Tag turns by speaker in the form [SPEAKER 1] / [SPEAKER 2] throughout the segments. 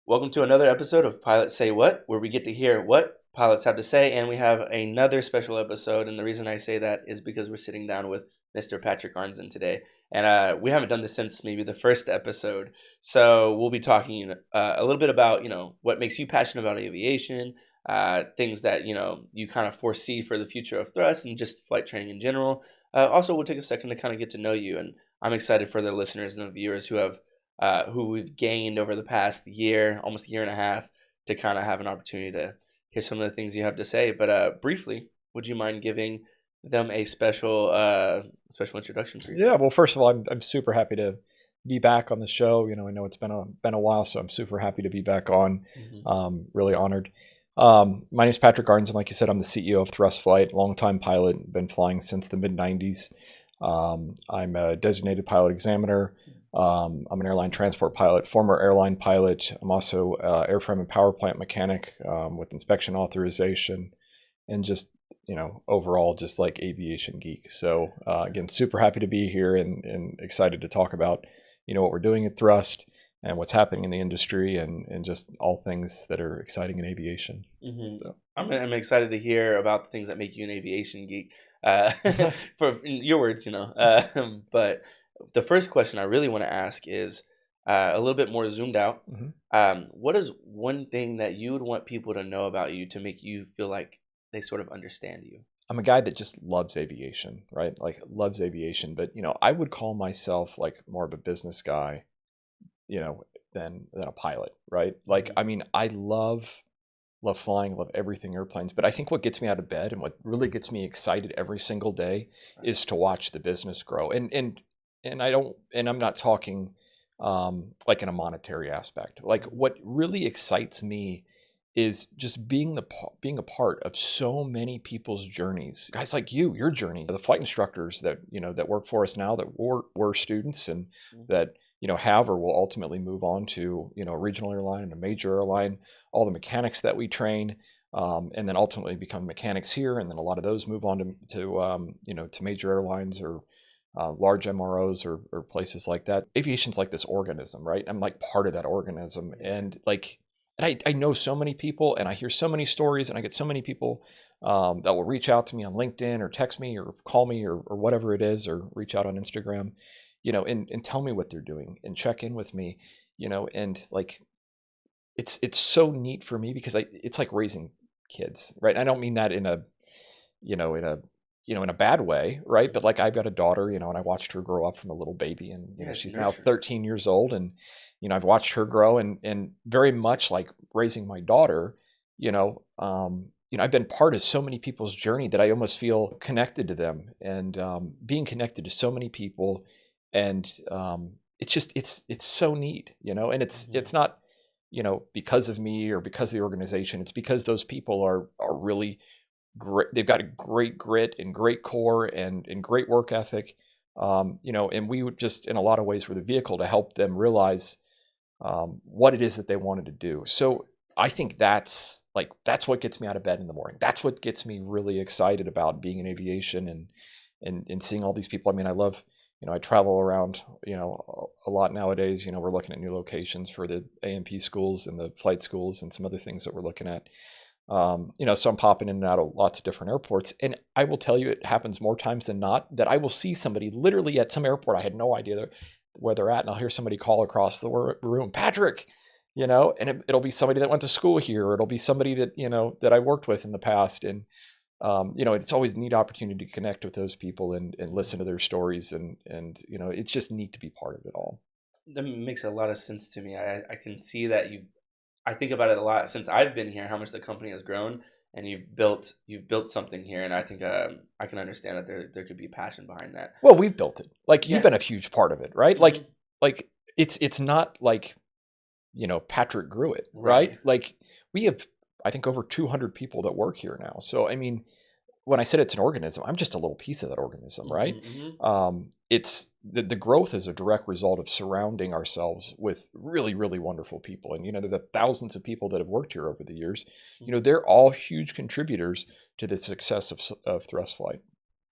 [SPEAKER 1] Welcome to another episode of Pilots Say What, where we get to hear what pilots have to say, and we have another special episode. And the reason I say that is because we're sitting down with Mr. Patrick Arnzen today, and we haven't done this since maybe the first episode. So we'll be talking a little bit about what makes you passionate about aviation, things that you kind of foresee for the future of thrust, and just flight training in general. Also, we'll take a second to kind of get to know you, and I'm excited for the listeners and the viewers who we've gained over the past year, almost a year and a half, to kind of have an opportunity to hear some of the things you have to say. But briefly, would you mind giving them a special introduction for yourself?
[SPEAKER 2] Yeah, well, first of all, I'm super happy to be back on the show. I know it's been a while, so I'm super happy to be back on. Really honored. My name is Patrick Arnzen. Like you said, I'm the CEO of Thrust Flight, longtime pilot, been flying since the mid '90s. I'm a designated pilot examiner. I'm an airline transport pilot, former airline pilot. I'm also airframe and power plant mechanic with inspection authorization, and just overall just like aviation geek. So again, super happy to be here and excited to talk about what we're doing at Thrust and what's happening in the industry and just all things that are exciting in aviation.
[SPEAKER 1] So I'm excited to hear about the things that make you an aviation geek. For in your words, but the first question I really want to ask is a little bit more zoomed out. What is one thing that you would want people to know about you to make you feel like they sort of understand you?
[SPEAKER 2] I'm a guy that just loves aviation, right? Like loves aviation, but I would call myself like more of a business guy, than a pilot, right? Like, I mean, I love flying, love everything airplanes, but I think what gets me out of bed and what really gets me excited every single day is to watch the business grow. I'm not talking like in a monetary aspect. Like what really excites me is just being a part of so many people's journeys. Guys like your journey, the flight instructors that that work for us now that were students and that have or will ultimately move on to a regional airline and a major airline. All the mechanics that we train, and then ultimately become mechanics here, and then a lot of those move on to major airlines or large MROs or places like that. Aviation's like this organism, right? I'm like part of that organism, and I know so many people, and I hear so many stories, and I get so many people that will reach out to me on LinkedIn or text me or call me or whatever it is, or reach out on Instagram, and tell me what they're doing and check in with me, and like it's so neat for me because it's like raising kids, right? I don't mean that in a in a bad way, right? But like I've got a daughter, and I watched her grow up from a little baby, and she's now 13 years old, and I've watched her grow, and very much like raising my daughter, I've been part of so many people's journey that I almost feel connected to them, and being connected to so many people, and it's just it's so neat, and it's not because of me or because of the organization. It's because those people are really great. They've got a great grit and great core and great work ethic, and we would just in a lot of ways were the vehicle to help them realize what it is that they wanted to do. So I think that's what gets me out of bed in the morning. That's what gets me really excited about being in aviation and seeing all these people. I mean, I love, I travel around, a lot nowadays. We're looking at new locations for the A&P schools and the flight schools and some other things that we're looking at. So I'm popping in and out of lots of different airports, and I will tell you, it happens more times than not that I will see somebody literally at some airport. I had no idea where they're at, and I'll hear somebody call across the room, Patrick, and it'll be somebody that went to school here, or it'll be somebody that, that I worked with in the past. And, it's always a neat opportunity to connect with those people and listen to their stories. And, it's just neat to be part of it all.
[SPEAKER 1] That makes a lot of sense to me. I can see that I think about it a lot since I've been here, how much the company has grown, and you've built something here, and I think I can understand that there could be passion behind that.
[SPEAKER 2] Well, we've built it. Like you've been a huge part of it, right? Like it's not like Patrick grew it, right? Like we have, I think, over 200 people that work here now. So I mean, when I said it's an organism, I'm just a little piece of that organism, right? It's the growth is a direct result of surrounding ourselves with really, really wonderful people. And, the thousands of people that have worked here over the years, they're all huge contributors to the success of Thrust Flight.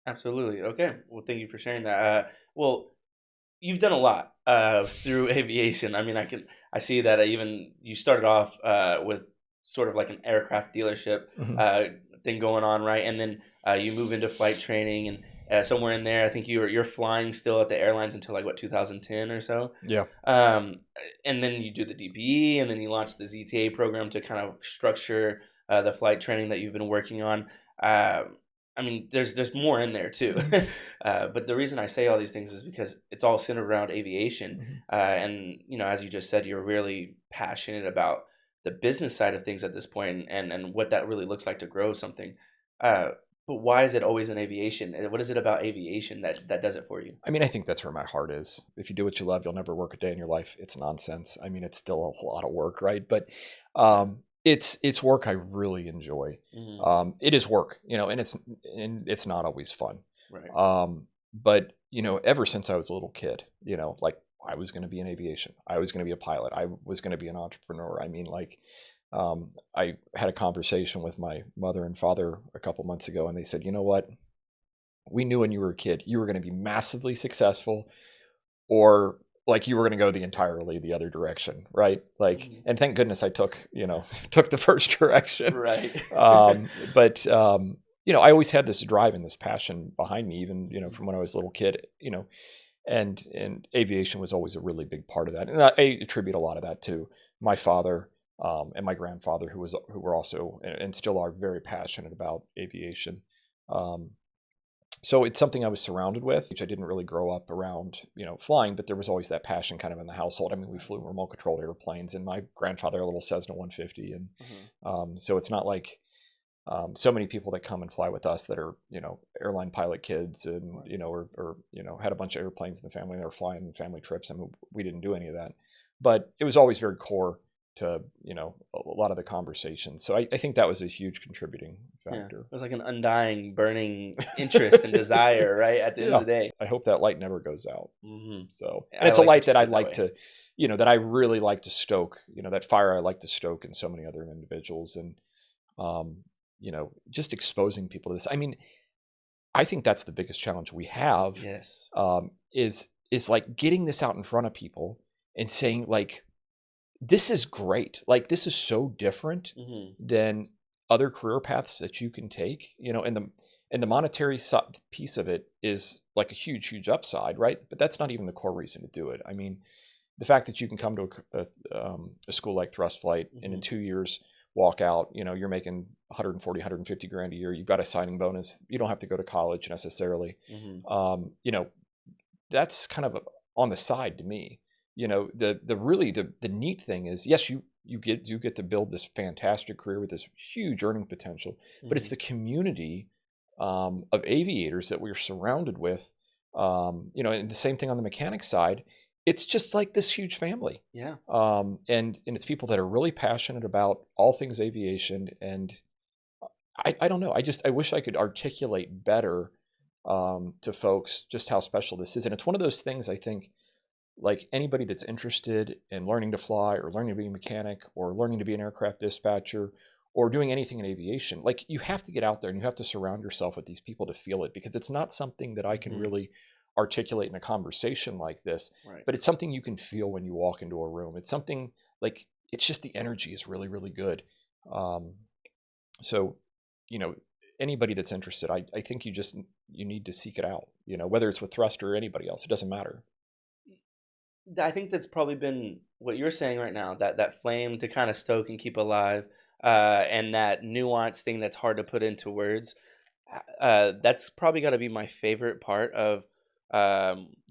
[SPEAKER 1] Absolutely. Okay. Well, thank you for sharing that. Well, you've done a lot. through aviation. I mean, I see that even you started off with sort of like an aircraft dealership
[SPEAKER 2] Hmm.
[SPEAKER 1] thing going on, right? And then you move into flight training, and somewhere in there, I think you're flying still at the airlines until like what 2010 or so.
[SPEAKER 2] Yeah.
[SPEAKER 1] Um, and then you do the DPE, and then you launch the ZTA program to kind of structure the flight training that you've been working on. I mean, there's more in there too,
[SPEAKER 2] Hmm.
[SPEAKER 1] but the reason I say all these things is because it's all centered around aviation,
[SPEAKER 2] Hmm.
[SPEAKER 1] and as you just said, you're really passionate about the business side of things at this point, and what that really looks like to grow something. Uh, but why is it always in aviation? What is it about aviation that does it for you?
[SPEAKER 2] I mean, I think that's where my heart is. If you do what you love, you'll never work a day in your life. It's nonsense. I mean, it's still a lot of work, right? But
[SPEAKER 1] Yeah.
[SPEAKER 2] it's work I really enjoy.
[SPEAKER 1] Hmm.
[SPEAKER 2] It is work, and it's not always fun.
[SPEAKER 1] Right.
[SPEAKER 2] But ever since I was a little kid, like I was going to be in aviation. I was going to be a pilot. I was going to be an entrepreneur. I mean, like, I had a conversation with my mother and father a couple months ago, and they said, you know what? We knew when you were a kid, you were going to be massively successful, or like you were going to go the entirely the other direction, right? Like,
[SPEAKER 1] Hmm.
[SPEAKER 2] and thank goodness I took, took the first direction.
[SPEAKER 1] Right.
[SPEAKER 2] But I always had this drive and this passion behind me, even, from when I was a little kid, and aviation was always a really big part of that. And I attribute a lot of that to my father, and my grandfather, who were also and still are very passionate about aviation. Um, so it's something I was surrounded with, which I didn't really grow up around, flying, but there was always that passion kind of in the household. I mean, we
[SPEAKER 1] Right.
[SPEAKER 2] flew remote controlled airplanes, and my grandfather a little Cessna 150, and
[SPEAKER 1] Mhm.
[SPEAKER 2] so it's not like so many people that come and fly with us that are, airline pilot kids, and
[SPEAKER 1] Right.
[SPEAKER 2] or had a bunch of airplanes in the family. They were flying family trips, and we didn't do any of that. But it was always very core to a lot of the conversations. So I think that was a huge contributing
[SPEAKER 1] Yeah.
[SPEAKER 2] factor.
[SPEAKER 1] It was like an undying, burning interest and desire, right? At the end of
[SPEAKER 2] Yeah,
[SPEAKER 1] the day.
[SPEAKER 2] I hope that light never goes out.
[SPEAKER 1] Hmm.
[SPEAKER 2] So, and
[SPEAKER 1] I
[SPEAKER 2] it's a
[SPEAKER 1] like
[SPEAKER 2] light
[SPEAKER 1] that you
[SPEAKER 2] that I
[SPEAKER 1] put it that
[SPEAKER 2] like
[SPEAKER 1] way.
[SPEAKER 2] to, that I really like to stoke. That fire I like to stoke in so many other individuals, and just exposing people to this. I mean, I think that's the biggest challenge we have,
[SPEAKER 1] Yes.
[SPEAKER 2] is like getting this out in front of people and saying, like, this is great. Like, this is so different
[SPEAKER 1] Hmm.
[SPEAKER 2] than other career paths that you can take, and the monetary piece of it is like a huge, huge upside, right? But that's not even the core reason to do it. I mean, the fact that you can come to a school like Thrust Flight and in
[SPEAKER 1] Hmm.
[SPEAKER 2] 2 years walk out, you're making 140, 150 grand a year. You've got a signing bonus. You don't have to go to college necessarily.
[SPEAKER 1] Hmm.
[SPEAKER 2] Um, you know, that's kind of on the side to me. The really the neat thing is, yes, you get to build this fantastic career with this huge earning potential, but it's
[SPEAKER 1] Hmm.
[SPEAKER 2] the community of aviators that we're surrounded with. And the same thing on the mechanic side. It's just like this huge family,
[SPEAKER 1] Yeah.
[SPEAKER 2] and it's people that are really passionate about all things aviation. And I don't know. I wish I could articulate better to folks just how special this is. And it's one of those things, I think, like anybody that's interested in learning to fly or learning to be a mechanic or learning to be an aircraft dispatcher or doing anything in aviation, like you have to get out there and you have to surround yourself with these people to feel it, because it's not something that I can
[SPEAKER 1] Hmm.
[SPEAKER 2] really articulate in a conversation like this,
[SPEAKER 1] Right.
[SPEAKER 2] but it's something you can feel when you walk into a room. It's something like, it's just the energy is really, really good. Um, so, you know, anybody that's interested, I think you need to seek it out, whether it's with Thrust or anybody else, it doesn't matter.
[SPEAKER 1] I think that's probably been what you're saying right now. That flame to kind of stoke and keep alive, and that nuance thing that's hard to put into words. That's probably got to be my favorite part of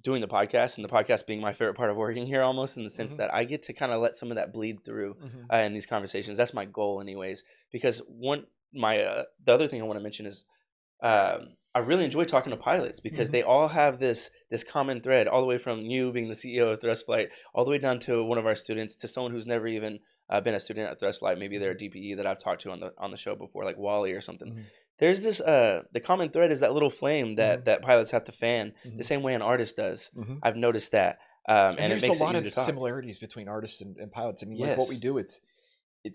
[SPEAKER 1] doing the podcast, and the podcast being my favorite part of working here, almost in the sense
[SPEAKER 2] Hmm.
[SPEAKER 1] that I get to kind of let some of that bleed through
[SPEAKER 2] Hmm.
[SPEAKER 1] in these conversations. That's my goal, anyways. Because the other thing I want to mention is I really enjoy talking to pilots because
[SPEAKER 2] Hmm.
[SPEAKER 1] they all have this common thread, all the way from you being the CEO of Thrust Flight, all the way down to one of our students, to someone who's never even been a student at Thrust Flight. Maybe they're a
[SPEAKER 2] Hmm.
[SPEAKER 1] DPE that I've talked to on the show before, like Wally or something.
[SPEAKER 2] Hmm.
[SPEAKER 1] There's this the common thread is that little flame
[SPEAKER 2] Hmm.
[SPEAKER 1] that pilots have to fan the
[SPEAKER 2] Hmm.
[SPEAKER 1] same way an artist does.
[SPEAKER 2] Hmm.
[SPEAKER 1] I've noticed that,
[SPEAKER 2] And
[SPEAKER 1] and it
[SPEAKER 2] there's a
[SPEAKER 1] makes it
[SPEAKER 2] lot
[SPEAKER 1] easy
[SPEAKER 2] of
[SPEAKER 1] to talk.
[SPEAKER 2] similarities between artists and pilots. I mean, like what we
[SPEAKER 1] Yes,
[SPEAKER 2] do, it's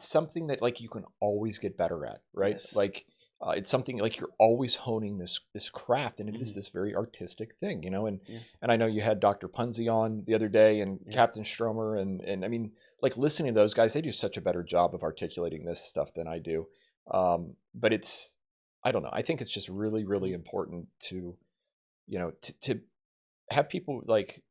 [SPEAKER 2] something that like you can always get better at, right?
[SPEAKER 1] yes,
[SPEAKER 2] Like, It's something like you're always honing this craft, and it is
[SPEAKER 1] Mhm.
[SPEAKER 2] this very artistic thing, you know.
[SPEAKER 1] Yeah.
[SPEAKER 2] And I know you had Dr. Punzi on the other day, and
[SPEAKER 1] Yeah.
[SPEAKER 2] Captain Stromer, and I mean, like listening to those guys, they do such a better job of articulating this stuff than I do. But it's, I don't know. I think it's just really, really
[SPEAKER 1] Mhm.
[SPEAKER 2] important to, to have people like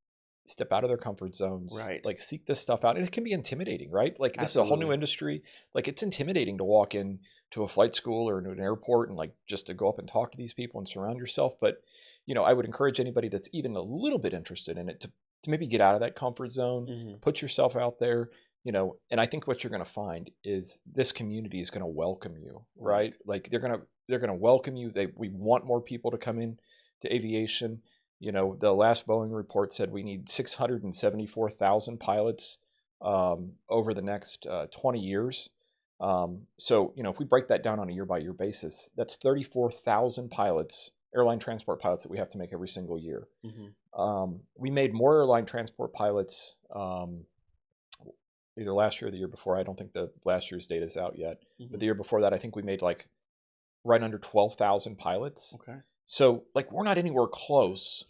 [SPEAKER 2] step out of their comfort zones,
[SPEAKER 1] Right.
[SPEAKER 2] like seek this stuff out. And it can be intimidating, right? Like this is a whole new
[SPEAKER 1] Absolutely.
[SPEAKER 2] industry. Like it's intimidating to walk in to a flight school or to an airport and like just to go up and talk to these people and surround yourself. But, I would encourage anybody that's even a little bit interested in it to maybe get out of that comfort zone,
[SPEAKER 1] Mhm.
[SPEAKER 2] put yourself out there, and I think what you're going to find is this community is going to welcome you, right?
[SPEAKER 1] Right.
[SPEAKER 2] Like they're going to welcome you. We want more people to come in to aviation. The last Boeing report said we need 674,000 pilots over the next 20 years. So, if we break that down on a year by year basis, that's 34,000 pilots, airline transport pilots that we have to make every single year.
[SPEAKER 1] Mhm.
[SPEAKER 2] We made more airline transport pilots either last year or the year before. I don't think the last year's data is out yet, but
[SPEAKER 1] Mhm.
[SPEAKER 2] the year before that, I think we made like right under 12,000 pilots.
[SPEAKER 1] Okay.
[SPEAKER 2] So, like, we're not anywhere close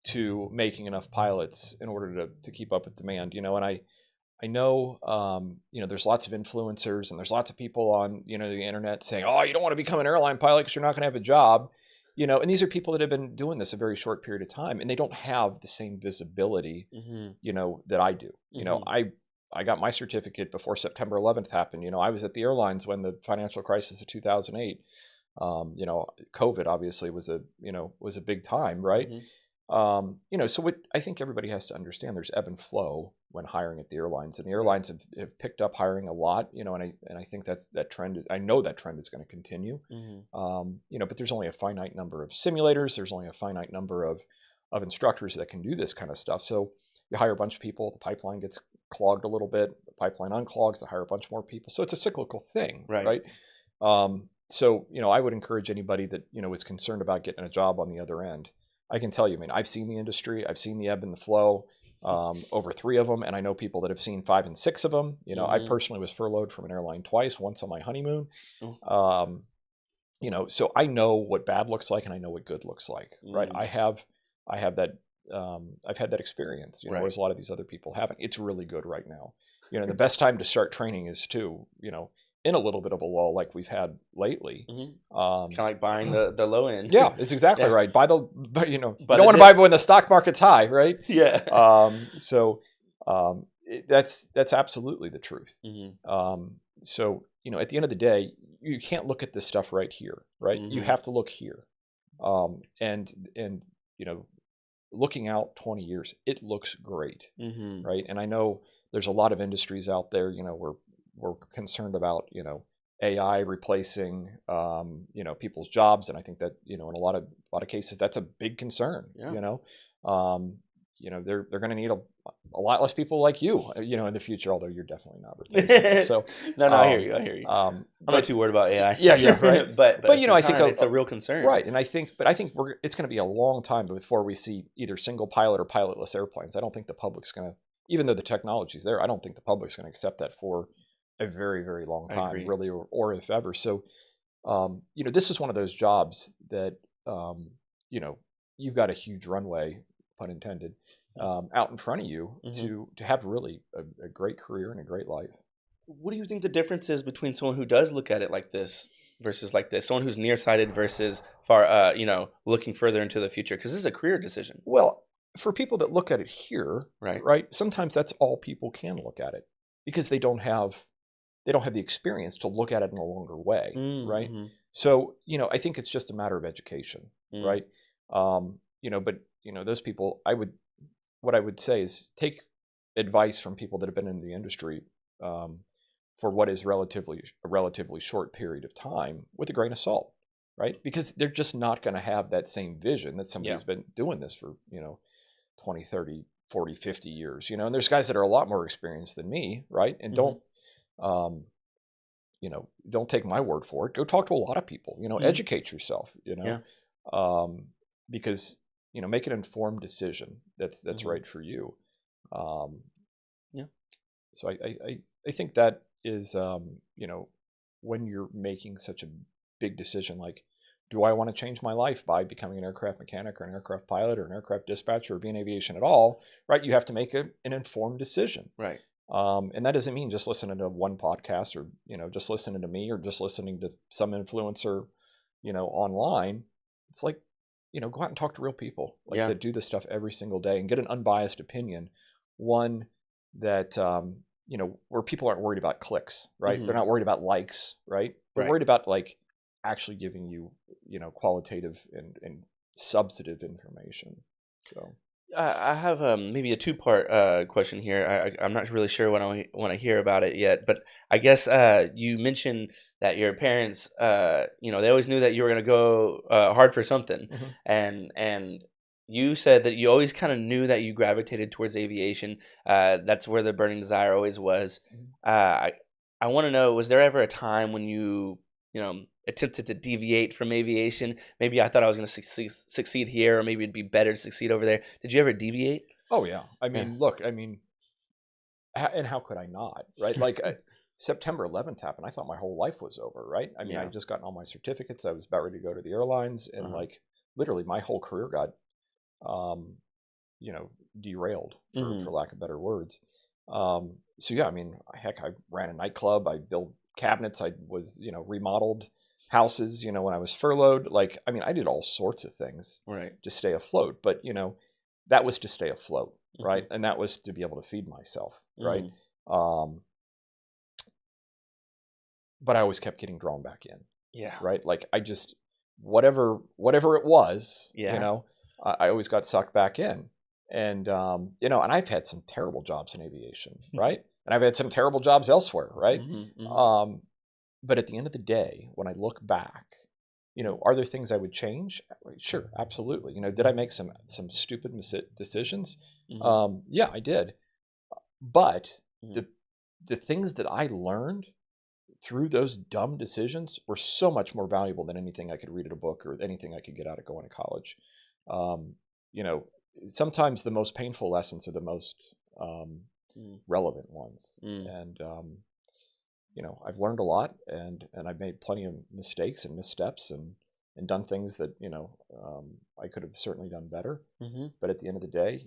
[SPEAKER 2] to making enough pilots in order to keep up with demand, and I know, there's lots of influencers and there's lots of people on, the internet saying, oh, you don't want to become an airline pilot because you're not going to have a job, and these are people that have been doing this a very short period of time and they don't have the same visibility,
[SPEAKER 1] Mhm.
[SPEAKER 2] that I do.
[SPEAKER 1] Mhm.
[SPEAKER 2] I got my certificate before September 11th happened. I was at the airlines when the financial crisis of 2008, COVID obviously was a big time, right?
[SPEAKER 1] Mhm.
[SPEAKER 2] So what I think everybody has to understand, there's ebb and flow when hiring at the airlines, and the
[SPEAKER 1] Right.
[SPEAKER 2] airlines have picked up hiring a lot, and I think that trend. I know that trend is going to continue.
[SPEAKER 1] Mhm.
[SPEAKER 2] But there's only a finite number of simulators. There's only a finite number of instructors that can do this kind of stuff. So you hire a bunch of people, the pipeline gets clogged a little bit, the pipeline unclogs, they hire a bunch more people. So it's a cyclical thing,
[SPEAKER 1] Right.
[SPEAKER 2] right? So I would encourage anybody that is concerned about getting a job on the other end. I can tell you, I mean, I've seen the industry, I've seen the ebb and the flow over 3 of them, and I know people that have seen 5 and 6 of them. I
[SPEAKER 1] Mhm.
[SPEAKER 2] personally was furloughed from an airline twice, once on my honeymoon.
[SPEAKER 1] Oh.
[SPEAKER 2] Um, so I know what bad looks like, and I know what good looks like, right?
[SPEAKER 1] Mm.
[SPEAKER 2] I have that. I've had that experience,
[SPEAKER 1] Right.
[SPEAKER 2] whereas a lot of these other people haven't. It's really good right now. The best time to start training is too, in a little bit of a lull like we've had lately.
[SPEAKER 1] Mhm.
[SPEAKER 2] Um,
[SPEAKER 1] Kinda like buying the low end.
[SPEAKER 2] yeah, it's exactly
[SPEAKER 1] Yeah.
[SPEAKER 2] right. But you
[SPEAKER 1] Buy
[SPEAKER 2] don't
[SPEAKER 1] the
[SPEAKER 2] want to
[SPEAKER 1] dip.
[SPEAKER 2] buy when the stock market's high, right?
[SPEAKER 1] Yeah.
[SPEAKER 2] So that's absolutely the truth.
[SPEAKER 1] Mhm.
[SPEAKER 2] So at the end of the day, you can't look at this stuff right here, right? You
[SPEAKER 1] Mhm.
[SPEAKER 2] have to look here. And you know, looking out 20 years, it looks great,
[SPEAKER 1] Mhm.
[SPEAKER 2] right? And I know there's a lot of industries out there, we're concerned about, AI replacing, people's jobs, and I think that, in a lot of cases, that's a big concern.
[SPEAKER 1] Yeah.
[SPEAKER 2] Um, they're going to need a lot less people like you, in the future. Although you're definitely not replaceable. So,
[SPEAKER 1] No, I hear
[SPEAKER 2] um,
[SPEAKER 1] you, I hear you. I'm not
[SPEAKER 2] but
[SPEAKER 1] too worried about AI.
[SPEAKER 2] yeah, yeah, right.
[SPEAKER 1] But at
[SPEAKER 2] But
[SPEAKER 1] the same
[SPEAKER 2] I think
[SPEAKER 1] time, it's a real concern.
[SPEAKER 2] right, and I think it's going to be a long time before we see either single pilot or pilotless airplanes. I don't think the public's going to, even though the technology's there, I don't think the public's going to accept that for a very, very long
[SPEAKER 1] I
[SPEAKER 2] time,
[SPEAKER 1] agree.
[SPEAKER 2] really, or if ever. So, this is one of those jobs that, um, you know, you've got a huge runway, pun intended, out in front of you
[SPEAKER 1] Mhm.
[SPEAKER 2] to have really a great career and a great life.
[SPEAKER 1] What do you think the difference is between someone who does look at it like this versus like this? Someone who's nearsighted versus far, looking further into the future? Because this is a career decision,
[SPEAKER 2] Well, for people that look at it here,
[SPEAKER 1] right?
[SPEAKER 2] right? Sometimes that's all people can look at it because they don't have the experience to look at it in a longer way, right?
[SPEAKER 1] Mm-hmm.
[SPEAKER 2] So, I think it's just a matter of education,
[SPEAKER 1] Mm,
[SPEAKER 2] right? But those people, what I would say is take advice from people that have been in the industry um, for what is a relatively short period of time with a grain of salt, right? Because they're just not going to have that same vision that somebody
[SPEAKER 1] yeah.
[SPEAKER 2] who's been doing this for 20, 30, 40, 50 years, and there's guys that are a lot more experienced than me, right? And
[SPEAKER 1] Mm-hmm.
[SPEAKER 2] um, don't take my word for it. Go talk to a lot of people,
[SPEAKER 1] Mm-hmm.
[SPEAKER 2] educate yourself,
[SPEAKER 1] Yeah.
[SPEAKER 2] because, make an informed decision that's
[SPEAKER 1] Mm-hmm.
[SPEAKER 2] right for you. Um,
[SPEAKER 1] Yeah.
[SPEAKER 2] so I think that is, when you're making such a big decision like, do I want to change my life by becoming an aircraft mechanic or an aircraft pilot or an aircraft dispatcher or be in aviation at all, right? You have to make an informed decision.
[SPEAKER 1] Right.
[SPEAKER 2] And that doesn't mean just listening to one podcast or, just listening to me or just listening to some influencer, online. It's like, go out and talk to real people like that do this stuff every single day and get an unbiased opinion. One that, where people aren't worried about clicks, right?
[SPEAKER 1] Mm-hmm.
[SPEAKER 2] They're not worried about likes, right? They're worried about like actually giving you, qualitative and substantive information. So
[SPEAKER 1] I have maybe a two-part question here. I'm not really sure when I want to hear about it yet, but I guess you mentioned that your parents, they always knew that you were going to go hard for something,
[SPEAKER 2] Mhm.
[SPEAKER 1] and you said that you always kind of knew that you gravitated towards aviation. That's where the burning desire always was. I want to know, was there ever a time when you attempted to deviate from aviation? Maybe I thought I was going to succeed here, or maybe it'd be better to succeed over there. Did you ever deviate?
[SPEAKER 2] Oh yeah. I
[SPEAKER 1] Yeah.
[SPEAKER 2] mean, look, and how could I not, right? Like September 11th happened. I thought my whole life was over, right? I mean, I
[SPEAKER 1] Yeah.
[SPEAKER 2] had just gotten all my certificates. I was about ready to go to the airlines, and like literally my whole career got, derailed for lack of better words. So yeah, I mean, heck, I ran a nightclub. I built cabinets. I was, remodeled houses, when I was furloughed. Like, I mean, I did all sorts of things
[SPEAKER 1] Right.
[SPEAKER 2] to stay afloat, but that was to stay afloat, right?
[SPEAKER 1] Mhm.
[SPEAKER 2] And that was to be able to feed myself, right?
[SPEAKER 1] Mhm.
[SPEAKER 2] But I always kept getting drawn back in,
[SPEAKER 1] Yeah.
[SPEAKER 2] right? Like I just whatever it was,
[SPEAKER 1] Yeah.
[SPEAKER 2] I always got sucked back in, and and I've had some terrible jobs in aviation, right? And I've had some terrible jobs elsewhere, right?
[SPEAKER 1] Mhm.
[SPEAKER 2] But at the end of the day, when I look back, are there things I would change? Sure, absolutely. Did I make some stupid decisions?
[SPEAKER 1] Mhm.
[SPEAKER 2] Yeah, I did. But
[SPEAKER 1] Mhm.
[SPEAKER 2] the things that I learned through those dumb decisions were so much more valuable than anything I could read in a book or anything I could get out of going to college. Um, you know, Sometimes the most painful lessons are the most
[SPEAKER 1] Mhm.
[SPEAKER 2] relevant ones.
[SPEAKER 1] Mhm.
[SPEAKER 2] And I've learned a lot, and I've made plenty of mistakes and missteps, and done things that I could have certainly done better.
[SPEAKER 1] Mhm.
[SPEAKER 2] But at the end of the day,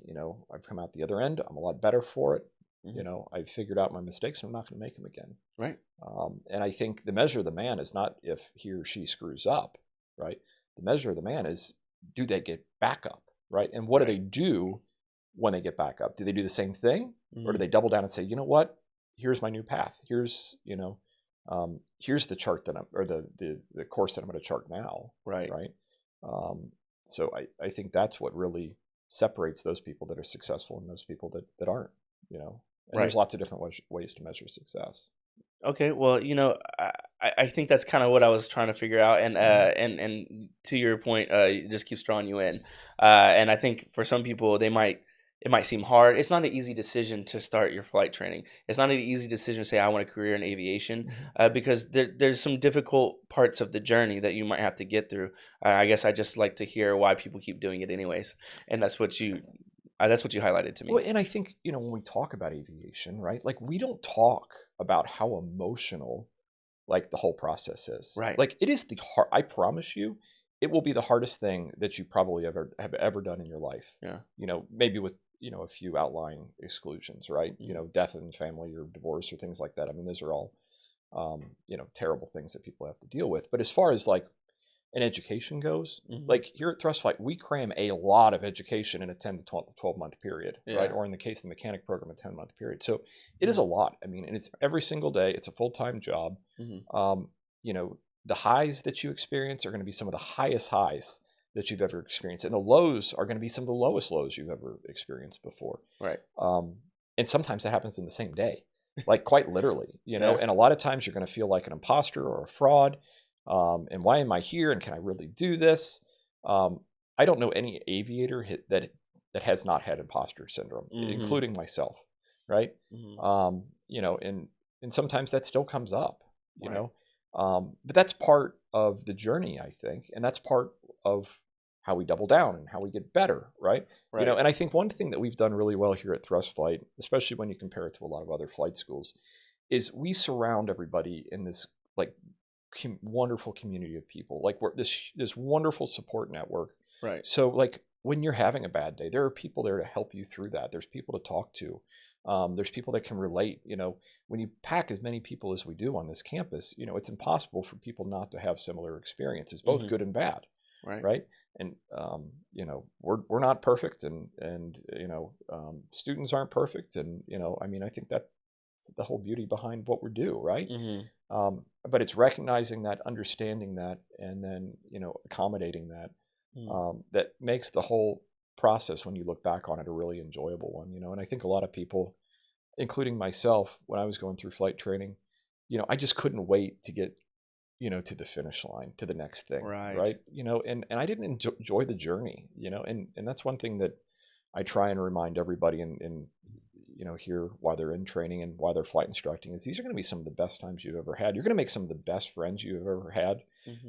[SPEAKER 2] I've come out the other end. I'm a lot better for it.
[SPEAKER 1] Mhm.
[SPEAKER 2] I've figured out my mistakes, and I'm not going to make them again.
[SPEAKER 1] Right.
[SPEAKER 2] And I think the measure of the man is not if he or she screws up, right? The measure of the man is, do they get back up, right? And what do
[SPEAKER 1] Right.
[SPEAKER 2] they do when they get back up? Do they do the same thing, or do
[SPEAKER 1] Mhm.
[SPEAKER 2] they double down and say, you know what? Here's my new path. Here's the chart that or the course that I'm going to chart now,
[SPEAKER 1] Right.
[SPEAKER 2] right? Um, so I think that's what really separates those people that are successful and those people that aren't. And
[SPEAKER 1] Right.
[SPEAKER 2] there's lots of different ways to measure success.
[SPEAKER 1] Okay, well, I think that's kind of what I was trying to figure out, and
[SPEAKER 2] Mhm.
[SPEAKER 1] and to your point, it just keeps drawing you in, and I think for some people it might seem hard. It's not an easy decision to start your flight training. It's not an easy decision to say I want a career in aviation,
[SPEAKER 2] Mhm.
[SPEAKER 1] because there's some difficult parts of the journey that you might have to get through. I guess I just like to hear why people keep doing it anyways, and that's what you highlighted to me.
[SPEAKER 2] Well, and I think, when we talk about aviation, right? Like we don't talk about how emotional like the whole process is.
[SPEAKER 1] Right.
[SPEAKER 2] Like it is the hard, I promise you, it will be the hardest thing that you probably ever done in your life.
[SPEAKER 1] Yeah.
[SPEAKER 2] Maybe with, a few outlying exclusions, right?
[SPEAKER 1] Mhm.
[SPEAKER 2] Death in family or divorce or things like that. I mean, those are all terrible things that people have to deal with. But as far as like and education goes,
[SPEAKER 1] Mhm.
[SPEAKER 2] like here at Thrust Flight, we cram a lot of education in a 10 to 12-month period, right?
[SPEAKER 1] Yeah.
[SPEAKER 2] Or in the case of the mechanic program, a 10-month period. So it is
[SPEAKER 1] Mhm.
[SPEAKER 2] a lot. I mean, and it's every single day. It's a full-time job.
[SPEAKER 1] Mhm.
[SPEAKER 2] Um, the highs that you experience are going to be some of the highest highs that you've ever experienced. And the lows are going to be some of the lowest lows you've ever experienced before.
[SPEAKER 1] Right.
[SPEAKER 2] Um, and sometimes that happens in the same day, like quite literally,
[SPEAKER 1] Yeah.
[SPEAKER 2] and a lot of times you're going to feel like an imposter or a fraud. And why am I here? And can I really do this? Um, I don't know any aviator that has not had imposter syndrome,
[SPEAKER 1] Mhm.
[SPEAKER 2] including myself, right?
[SPEAKER 1] Mhm.
[SPEAKER 2] And sometimes that still comes up, you
[SPEAKER 1] Right.
[SPEAKER 2] know. But that's part of the journey, I think, and that's part of how we double down and how we get better, right?
[SPEAKER 1] Right.
[SPEAKER 2] And I think one thing that we've done really well here at Thrust Flight, especially when you compare it to a lot of other flight schools, is we surround everybody in this like wonderful community of people. Like we're this wonderful support network.
[SPEAKER 1] Right.
[SPEAKER 2] So like when you're having a bad day, there are people there to help you through that. There's people to talk to. There's people that can relate. When you pack as many people as we do on this campus, it's impossible for people not to have similar experiences, both good and bad. Right. And, we're not perfect and students aren't perfect. And, I think that's the whole beauty behind what we do. Right. But it's recognizing that, understanding that, and then, accommodating that, that makes the whole process, when you look back on it, a really enjoyable one. And I think a lot of people, including myself, when I was going through flight training, I just couldn't wait to get, to the finish line, to the next thing. Right. And I didn't enjoy the journey, and that's one thing that I try and remind everybody in here while they're in training and while they're flight instructing, is these are going to be some of the best times you've ever had. You're going to make some of the best friends you've ever had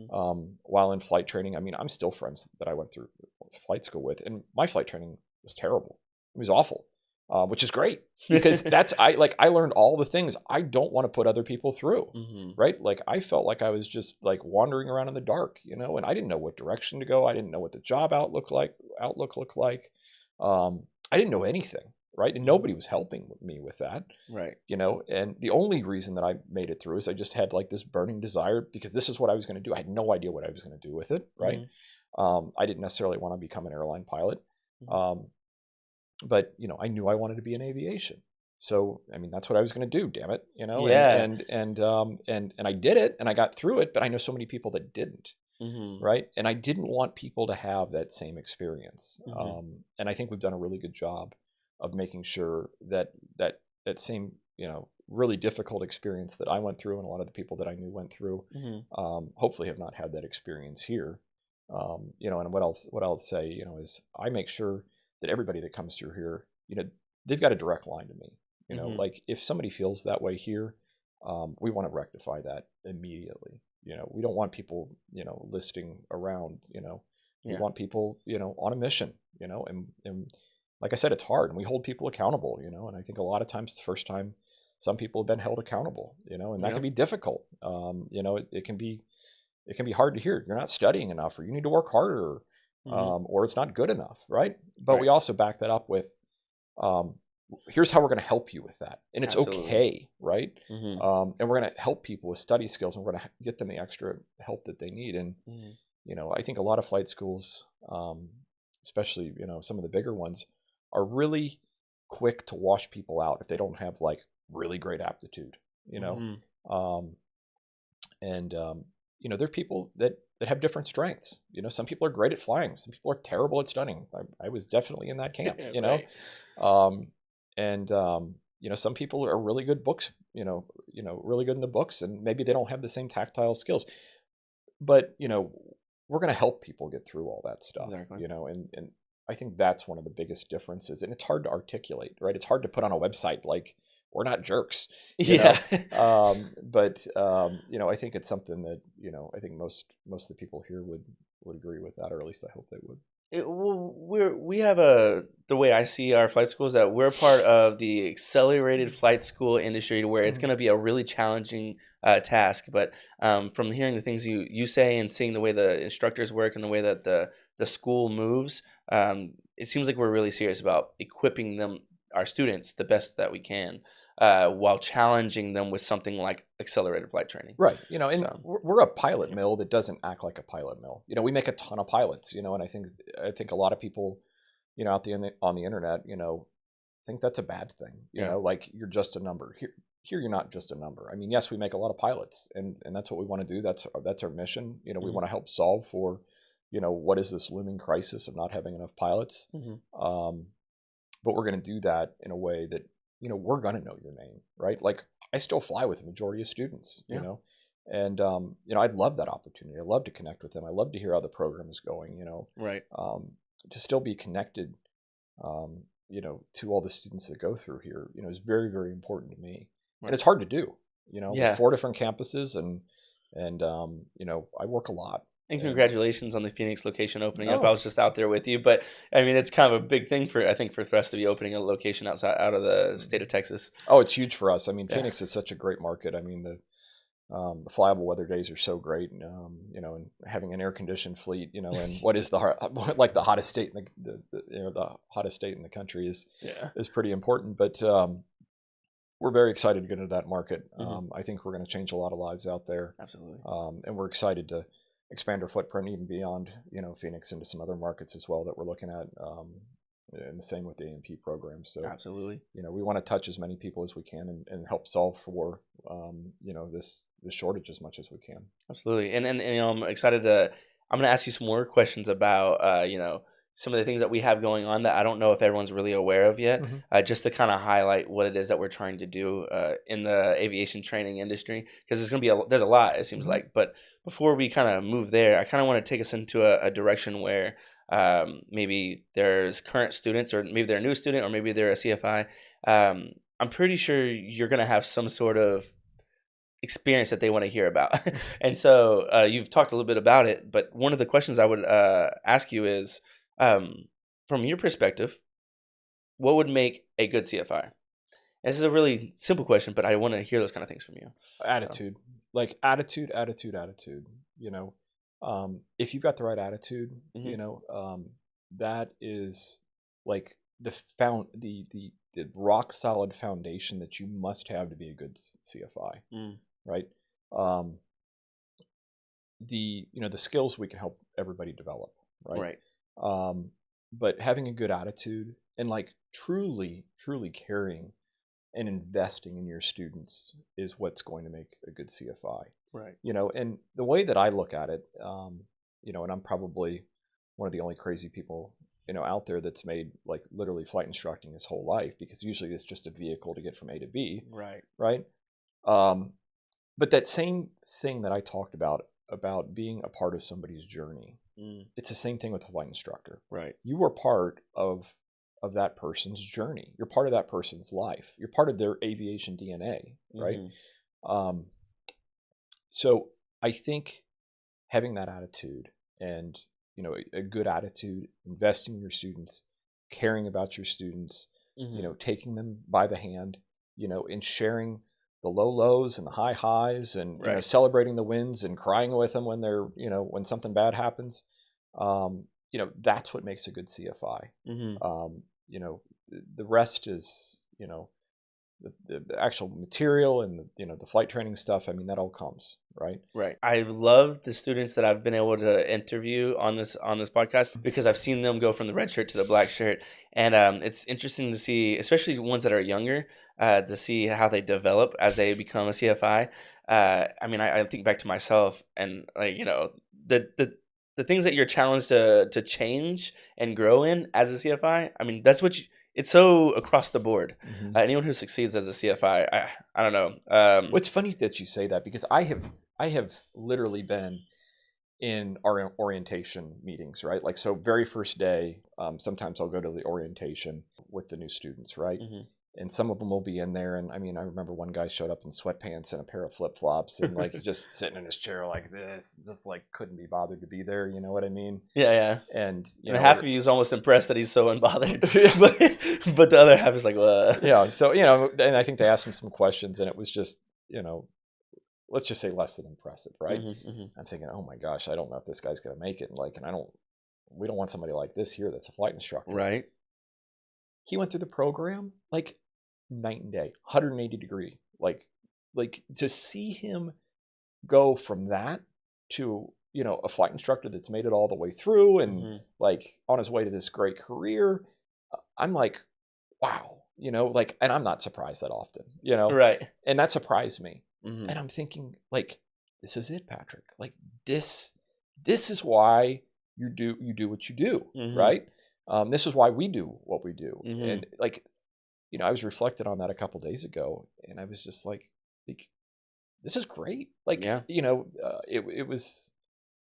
[SPEAKER 2] while in flight training. I mean, I'm still friends that I went through flight school with, and my flight training was terrible. It was awful, which is great because I learned all the things I don't want to put other people through. Right. Like I felt like I was just like wandering around in the dark, and I didn't know what direction to go. I didn't know what the job outlook looked like. I didn't know anything. Right. And nobody was helping me with that. Right. And the only reason that I made it through is I just had like this burning desire, because this is what I was going to do. I had no idea what I was going to do with it. Right. I didn't necessarily want to become an airline pilot. But, I knew I wanted to be in aviation. So, I mean, that's what I was going to do, damn it. And I did it and I got through it, but I know so many people that didn't. Right. And I didn't want people to have that same experience. And I think we've done a really good job of making sure that same, really difficult experience that I went through and a lot of the people that I knew went through, hopefully have not had that experience here. And what I'll say, is I make sure that everybody that comes through here, they've got a direct line to me. Like if somebody feels that way here, we want to rectify that immediately. We don't want people, listing around, we want people, on a mission, and like I said, it's hard and we hold people accountable, and I think a lot of times it's the first time some people have been held accountable, and that can be difficult. It can be hard to hear. You're not studying enough, or you need to work harder, or it's not good enough. Right. But we also back that up with, here's how we're going to help you with that. And it's okay. Right. And we're going to help people with study skills, and we're going to get them the extra help that they need. And, I think a lot of flight schools, especially, some of the bigger ones, are really quick to wash people out if they don't have like really great aptitude, there are people that have different strengths. Some people are great at flying. Some people are terrible at studying. I was definitely in that camp, some people are really good books, really good in the books, and maybe they don't have the same tactile skills, but, we're going to help people get through all that stuff, and I think that's one of the biggest differences, and it's hard to articulate, right? It's hard to put on a website, like, we're not jerks, but I think it's something that, I think most of the people here would agree with that, or at least I hope they would.
[SPEAKER 1] We have the way I see our flight school is that we're part of the accelerated flight school industry, where it's going to be a really challenging task. But from hearing the things you say and seeing the way the instructors work and the way that the school moves, it seems like we're really serious about equipping our students, the best that we can, while challenging them with something like accelerated flight training.
[SPEAKER 2] Right. We're a pilot mill that doesn't act like a pilot mill. We make a ton of pilots, and I think a lot of people, out on the internet, think that's a bad thing. Like you're just a number. Here you're not just a number. I mean, yes, we make a lot of pilots, and that's what we want to do. That's our mission. We want to help solve for, what is this looming crisis of not having enough pilots. But we're going to do that in a way that, we're going to know your name, right? Like I still fly with the majority of students, and, I'd love that opportunity. I love to connect with them. I love to hear how the program is going,
[SPEAKER 1] right.
[SPEAKER 2] To still be connected, to all the students that go through here, is very, very important to me. Right. And it's hard to do, with 4 different campuses and I work a lot.
[SPEAKER 1] And congratulations on the Phoenix location opening up. I was just out there with you, but I mean, it's kind of a big thing for Thrust to be opening a location out of the state of Texas.
[SPEAKER 2] Oh, it's huge for us. I mean, Phoenix is such a great market. I mean, The flyable weather days are so great, and having an air conditioned fleet, and what is like the hottest state in the hottest state in the country is pretty important. But we're very excited to get into that market. I think we're going to change a lot of lives out there.
[SPEAKER 1] Absolutely.
[SPEAKER 2] And we're excited to expand our footprint even beyond, Phoenix into some other markets as well that we're looking at. And the same with the A&P program. So
[SPEAKER 1] absolutely,
[SPEAKER 2] we want to touch as many people as we can and help solve for, this shortage as much as we can.
[SPEAKER 1] Absolutely. And I'm excited I'm going to ask you some more questions about, some of the things that we have going on that I don't know if everyone's really aware of yet, just to kind of highlight what it is that we're trying to do in the aviation training industry, because there's a lot, it seems like. But before we kind of move there, I kind of want to take us into a direction where maybe there's current students, or maybe they're a new student, or maybe they're a CFI. I'm pretty sure you're going to have some sort of experience that they want to hear about. And so you've talked a little bit about it, but one of the questions I would ask you is, from your perspective, what would make a good CFI? And this is a really simple question, but I want to hear those kind of things from you.
[SPEAKER 2] Attitude. Like attitude. If you've got the right attitude, that is like the rock solid foundation that you must have to be a good CFI, right? The skills we can help everybody develop, right? But having a good attitude and like truly truly caring and investing in your students is what's going to make a good CFI.
[SPEAKER 1] Right.
[SPEAKER 2] And the way that I look at it, and I'm probably one of the only crazy people, out there that's made like literally flight instructing his whole life, because usually it's just a vehicle to get from A to B.
[SPEAKER 1] Right.
[SPEAKER 2] Right. But that same thing that I talked about being a part of somebody's journey, it's the same thing with a flight instructor.
[SPEAKER 1] Right.
[SPEAKER 2] You are part of that person's journey. You're part of that person's life. You're part of their aviation DNA, right? So I think having that attitude and, a good attitude, investing in your students, caring about your students, taking them by the hand, and sharing the low lows and the high highs, and celebrating the wins and crying with them when they're, when something bad happens. That's what makes a good CFI. The rest is, the actual material and the flight training stuff. I mean, that all comes, right?
[SPEAKER 1] Right. I love the students that I've been able to interview on this podcast, because I've seen them go from the red shirt to the black shirt, and it's interesting to see, especially ones that are younger, to see how they develop as they become a CFI. I mean, I think back to myself, and like, the things that you're challenged to change and grow in as a CFI. I mean, that's what it's so across the board. Anyone who succeeds as a CFI, I don't know.
[SPEAKER 2] Well, it's funny that you say that, because I have literally been in our orientation meetings, right? Like, so very first day, sometimes I'll go to the orientation with the new students, right? And some of them will be in there. And I mean, I remember one guy showed up in sweatpants and a pair of flip-flops and like just sitting in his chair like this, just like couldn't be bothered to be there. You know what I mean?
[SPEAKER 1] Yeah.
[SPEAKER 2] And
[SPEAKER 1] half of you is almost impressed that he's so unbothered, but the other half is like, well,
[SPEAKER 2] yeah. So, and I think they asked him some questions, and it was just, let's just say less than impressive, right? I'm thinking, oh my gosh, I don't know if this guy's going to make it. And we don't want somebody like this here that's a flight instructor.
[SPEAKER 1] Right.
[SPEAKER 2] He went through the program like night and day, 180 degree. Like to see him go from that to, a flight instructor that's made it all the way through and like on his way to this great career. I'm like, wow, and I'm not surprised that often,
[SPEAKER 1] Right.
[SPEAKER 2] And that surprised me. And I'm thinking, like, this is it, Patrick. Like this is why you do what you do, right? This is why we do what we do. And like, I was reflecting on that a couple days ago, and I was just like, this is great. Like, it was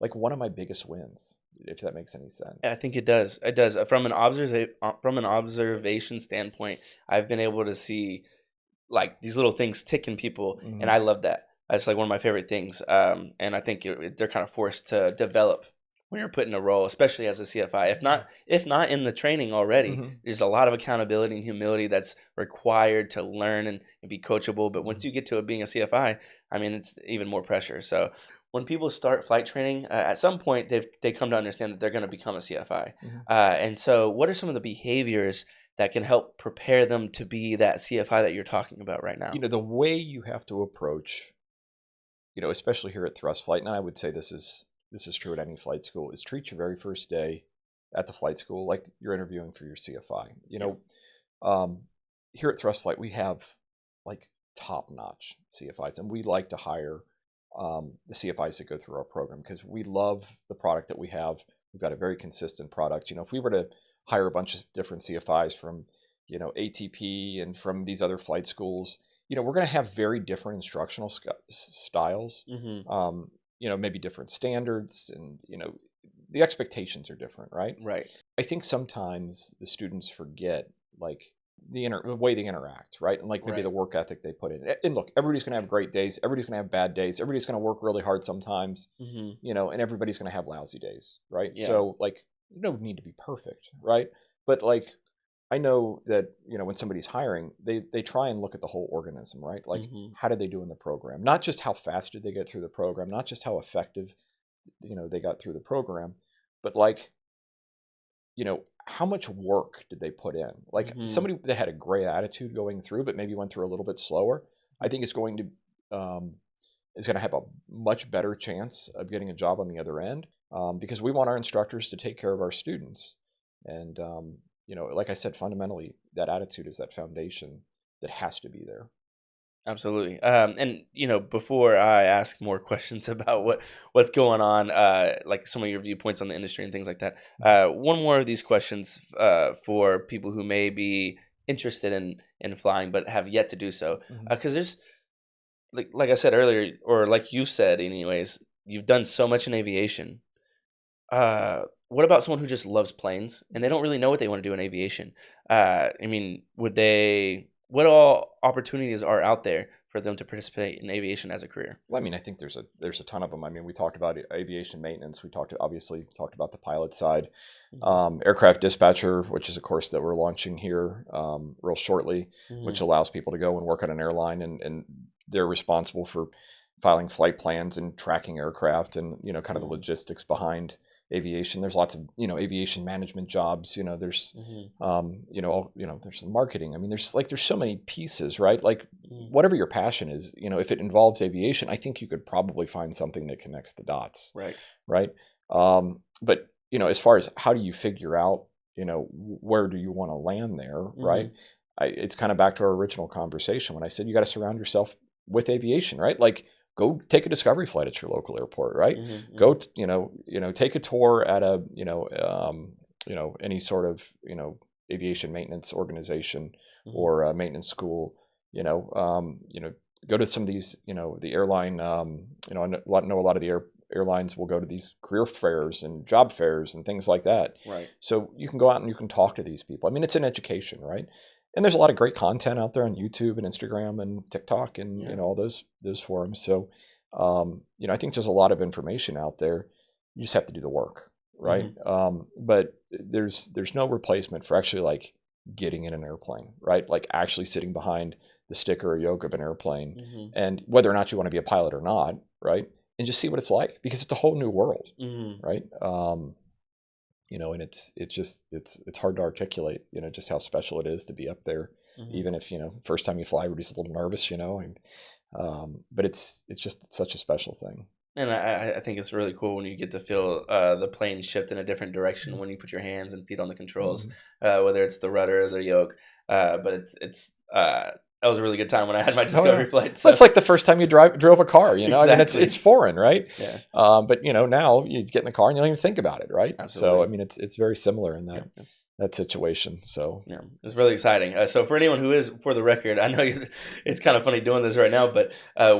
[SPEAKER 2] like one of my biggest wins, if that makes any sense.
[SPEAKER 1] I think it does. It does. From an observation standpoint, I've been able to see like these little things tick in people, and I love that. That's like one of my favorite things. And I think they're kind of forced to develop when you're put in a role, especially as a CFI. If not in the training already,
[SPEAKER 2] Mm-hmm.
[SPEAKER 1] there's a lot of accountability and humility that's required to learn and be coachable. But once
[SPEAKER 2] Mm-hmm.
[SPEAKER 1] you get to being a CFI, I mean, it's even more pressure. So when people start flight training, at some point they come to understand that they're going to become a CFI.
[SPEAKER 2] Mm-hmm.
[SPEAKER 1] And so, what are some of the behaviors that can help prepare them to be that CFI that you're talking about right now?
[SPEAKER 2] The way you have to approach, especially here at Thrust Flight, and I would say this is true at any flight school, is treat your very first day at the flight school like you're interviewing for your CFI. Um, Here at Thrust Flight, we have like top-notch CFIs, and we like to hire the CFIs that go through our program because we love the product that we have. We've got a very consistent product. If we were to hire a bunch of different CFIs from, ATP and from these other flight schools, we're going to have very different instructional styles.
[SPEAKER 1] Mm-hmm.
[SPEAKER 2] Maybe different standards, and the expectations are different, right?
[SPEAKER 1] Right.
[SPEAKER 2] I think sometimes the students forget like the way they interact, right? And like maybe
[SPEAKER 1] Right.
[SPEAKER 2] the work ethic they put in. And look, everybody's going to have great days. Everybody's going to have bad days. Everybody's going to work really hard sometimes,
[SPEAKER 1] Mm-hmm.
[SPEAKER 2] and everybody's going to have lousy days, right?
[SPEAKER 1] Yeah.
[SPEAKER 2] So like, you don't need to be perfect, right? But like, I know that, when somebody's hiring, they try and look at the whole organism, right? Like,
[SPEAKER 1] Mm-hmm.
[SPEAKER 2] how did they do in the program? Not just how fast did they get through the program, not just how effective, they got through the program, but like, how much work did they put in? Like
[SPEAKER 1] Mm-hmm.
[SPEAKER 2] somebody that had a great attitude going through, but maybe went through a little bit slower, I think is going to have a much better chance of getting a job on the other end, because we want our instructors to take care of our students. And, like I said, fundamentally, that attitude is that foundation that has to be there.
[SPEAKER 1] Absolutely. And before I ask more questions about what's going on, like some of your viewpoints on the industry and things like that, one more of these questions for people who may be interested in flying but have yet to do so,
[SPEAKER 2] Mhm.
[SPEAKER 1] because there's like I said earlier, or like you said, anyways, you've done so much in aviation. What about someone who just loves planes and they don't really know what they want to do in aviation? I mean, what all opportunities are out there for them to participate in aviation as a career?
[SPEAKER 2] Well, I mean, I think there's a ton of them. I mean, we talked about aviation maintenance. We obviously talked about the pilot side,
[SPEAKER 1] Hmm.
[SPEAKER 2] aircraft dispatcher, which is a course that we're launching here real shortly, which
[SPEAKER 1] Hmm.
[SPEAKER 2] allows people to go and work on an airline, and they're responsible for filing flight plans and tracking aircraft, and kind of the
[SPEAKER 1] Hmm.
[SPEAKER 2] logistics behind aviation. There's lots of aviation management jobs. There's
[SPEAKER 1] Hmm.
[SPEAKER 2] there's the marketing. I mean, there's so many pieces, right? Like
[SPEAKER 1] Hmm.
[SPEAKER 2] whatever your passion is, if it involves aviation, I think you could probably find something that connects the dots,
[SPEAKER 1] Right.
[SPEAKER 2] right? But as far as how do you figure out, where do you want to land there, right?
[SPEAKER 1] Hmm.
[SPEAKER 2] It's kind of back to our original conversation when I said you got to surround yourself with aviation, right? Like go take a discovery flight at your local airport, right?
[SPEAKER 1] Hmm.
[SPEAKER 2] Go, take a tour at a, any sort of, aviation maintenance organization
[SPEAKER 1] Hmm.
[SPEAKER 2] or a maintenance school, go to some of these, the airline, I know a lot of the airlines will go to these career fairs and job fairs and things like that.
[SPEAKER 1] Right.
[SPEAKER 2] So you can go out and you can talk to these people. I mean, it's an education, right? And there's a lot of great content out there on YouTube and Instagram and TikTok and
[SPEAKER 1] Yeah.
[SPEAKER 2] all those forums. So I think there's a lot of information out there. You just have to do the work, right?
[SPEAKER 1] Hmm.
[SPEAKER 2] But there's no replacement for actually like getting in an airplane, right? Like actually sitting behind the stick or yoke of an airplane,
[SPEAKER 1] Hmm.
[SPEAKER 2] and whether or not you want to be a pilot or not, right? And just see what it's like because it's a whole new world,
[SPEAKER 1] Hmm.
[SPEAKER 2] right? And it's hard to articulate, just how special it is to be up there,
[SPEAKER 1] Hmm.
[SPEAKER 2] even if first time you fly, everybody's a little nervous, but it's just such a special thing.
[SPEAKER 1] And I think it's really cool when you get to feel the plane shift in a different direction when you put your hands and feet on the controls,
[SPEAKER 2] Mhm.
[SPEAKER 1] whether it's the rudder or the yoke. But it's that was a really good time when I had my
[SPEAKER 2] Oh yeah,
[SPEAKER 1] discovery flight.
[SPEAKER 2] well,
[SPEAKER 1] So
[SPEAKER 2] it's like the first time you drove a car. I mean, it's
[SPEAKER 1] exactly,
[SPEAKER 2] foreign, right?
[SPEAKER 1] yeah,
[SPEAKER 2] But now you get in the car and you don't even think about it, right? So I
[SPEAKER 1] absolutely,
[SPEAKER 2] mean, it's very similar in
[SPEAKER 1] yeah.
[SPEAKER 2] that situation. So
[SPEAKER 1] Yeah, it's really exciting. So for anyone who is, for the record, I know it's kind of funny doing this right now, but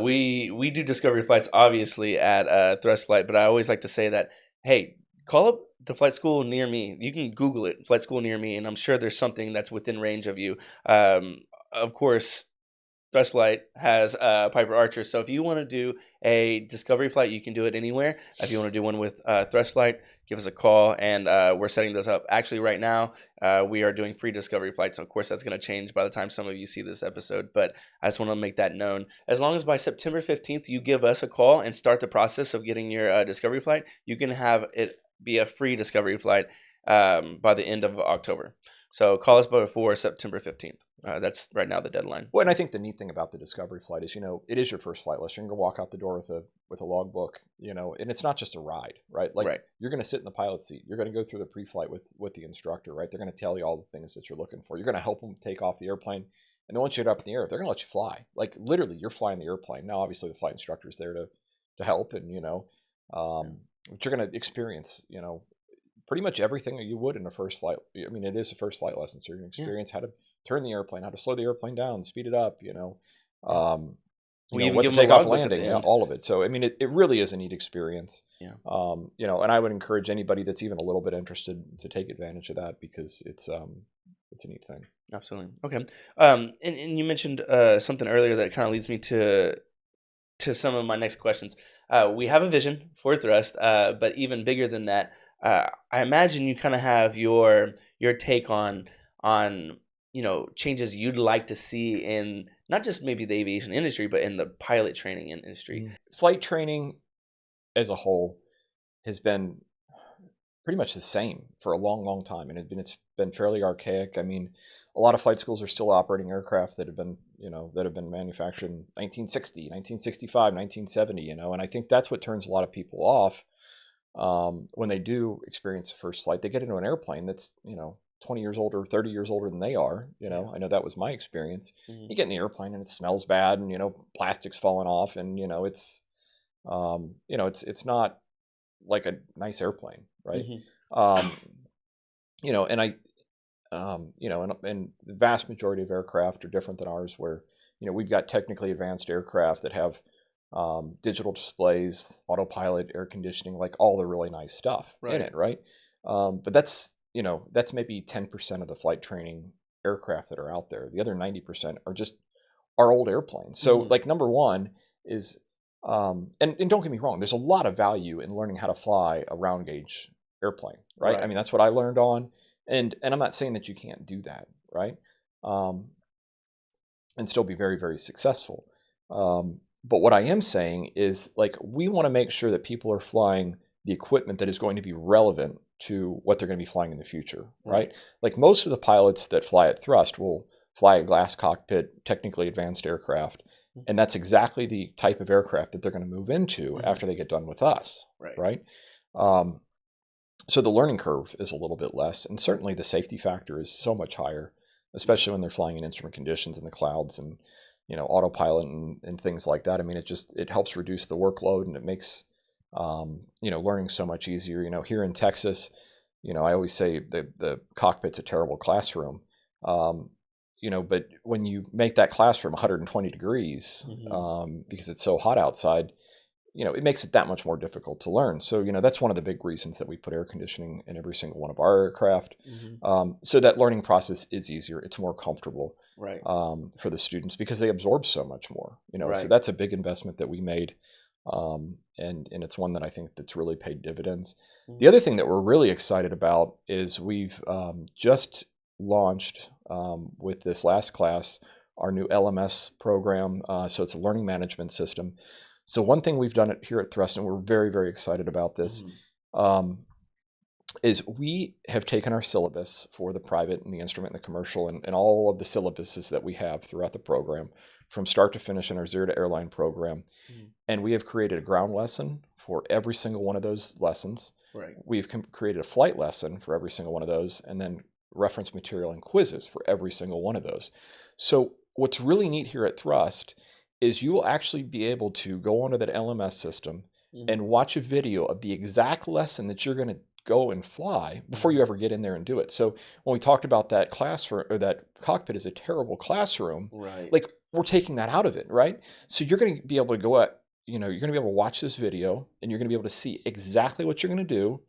[SPEAKER 1] we do discovery flights obviously at Thrust Flight. But I always like to say that, hey, call up the flight school near me. You can Google it, flight school near me, and I'm sure there's something that's within range of you. Of course, Thrust Flight has Piper Archer. So if you want to do a discovery flight, you can do it anywhere. If you want to do one with Thrust Flight, give us a call, and we're setting those up. Actually, right now, we are doing free discovery flights. Of course, that's going to change by the time some of you see this episode, but I just want to make that known. As long as by September 15th, you give us a call and start the process of getting your discovery flight, you can have it be a free discovery flight by the end of October. So call us before September 15th. That's right now the deadline.
[SPEAKER 2] Well, and I think the neat thing about the discovery flight is, it is your first flight lesson. You're going to walk out the door with a logbook, and it's not just a ride, right? Like
[SPEAKER 1] Right.
[SPEAKER 2] You're going to sit in the pilot seat. You're going to go through the pre-flight with the instructor, right? They're going to tell you all the things that you're looking for. You're going to help them take off the airplane. And then once you get up in the air, they're going to let you fly. Like literally, you're flying the airplane. Now, obviously, the flight instructor is there to help, and but you're going to experience, pretty much everything that you would in a first flight. I mean, it is a first flight lesson, so you're going to experience how to turn the airplane, how to slow the airplane down, speed it up,
[SPEAKER 1] We even
[SPEAKER 2] what
[SPEAKER 1] give
[SPEAKER 2] to
[SPEAKER 1] them a
[SPEAKER 2] take off
[SPEAKER 1] logbook at the
[SPEAKER 2] landing,
[SPEAKER 1] end.
[SPEAKER 2] all of it. So, I mean, it really is a neat experience.
[SPEAKER 1] Yeah.
[SPEAKER 2] And I would encourage anybody that's even a little bit interested to take advantage of that, because it's a neat thing.
[SPEAKER 1] Absolutely. Okay. And you mentioned something earlier that kind of leads me to some of my next questions. We have a vision for Thrust, but even bigger than that, I imagine you kind of have your take on changes you'd like to see in not just maybe the aviation industry, but in the pilot training industry.
[SPEAKER 2] Flight training as a whole has been pretty much the same for a long, long time, and it's been fairly archaic. I mean, a lot of flight schools are still operating aircraft that have been manufactured in 1960, 1965, 1970, and I think that's what turns a lot of people off when they do experience the first flight. They get into an airplane that's 20 years older, 30 years older than they are. I know that was my experience.
[SPEAKER 1] Mm-hmm.
[SPEAKER 2] You get in the airplane and it smells bad, and plastic's falling off, and it's it's not like a nice airplane, right?
[SPEAKER 1] Mm-hmm.
[SPEAKER 2] And I and the vast majority of aircraft are different than ours, where we've got technically advanced aircraft that have digital displays, autopilot, air conditioning, like all the really nice stuff in it, right? But that's maybe 10% of the flight training aircraft that are out there. The other 90% are just our old airplanes. So like number one is, and don't get me wrong, there's a lot of value in learning how to fly a round gauge airplane, right? I mean, that's what I learned on, and I'm not saying that you can't do that, right? And still be very, very successful. But what I am saying is, like, we want to make sure that people are flying the equipment that is going to be relevant to what they're going to be flying in the future, right? Like most of the pilots that fly at Thrust will fly a glass cockpit, technically advanced aircraft, and that's exactly the type of aircraft that they're going to move into after they get done with us, right? So the learning curve is a little bit less, and certainly the safety factor is so much higher, especially when they're flying in instrument conditions in the clouds and autopilot and things like that. I mean, it helps reduce the workload, and it makes learning so much easier. Here in Texas, I always say the cockpit's a terrible classroom. But when you make that classroom 120 degrees, because it's so hot outside, it makes it that much more difficult to learn. So, that's one of the big reasons that we put air conditioning in every single one of our aircraft. So that learning process is easier. It's more comfortable for the students, because they absorb so much more, so that's a big investment that we made. And it's one that I think that's really paid dividends. The other thing that we're really excited about is we've just launched with this last class our new LMS program. So it's a learning management system. So one thing we've done here at Thrust, and we're very, very excited about this, is we have taken our syllabus for the private and the instrument and the commercial and all of the syllabuses that we have throughout the program, from start to finish in our Zero to Airline program. And we have created a ground lesson for every single one of those lessons. We've created a flight lesson for every single one of those, and then reference material and quizzes for every single one of those. So what's really neat here at Thrust is you will actually be able to go onto that LMS system and watch a video of the exact lesson that you're going to go and fly before you ever get in there and do it. So when we talked about that classroom, or that cockpit is a terrible classroom, like we're taking that out of it, right? So you're going to be able to go at, you're going to be able to watch this video, and you're going to be able to see exactly what you're going to do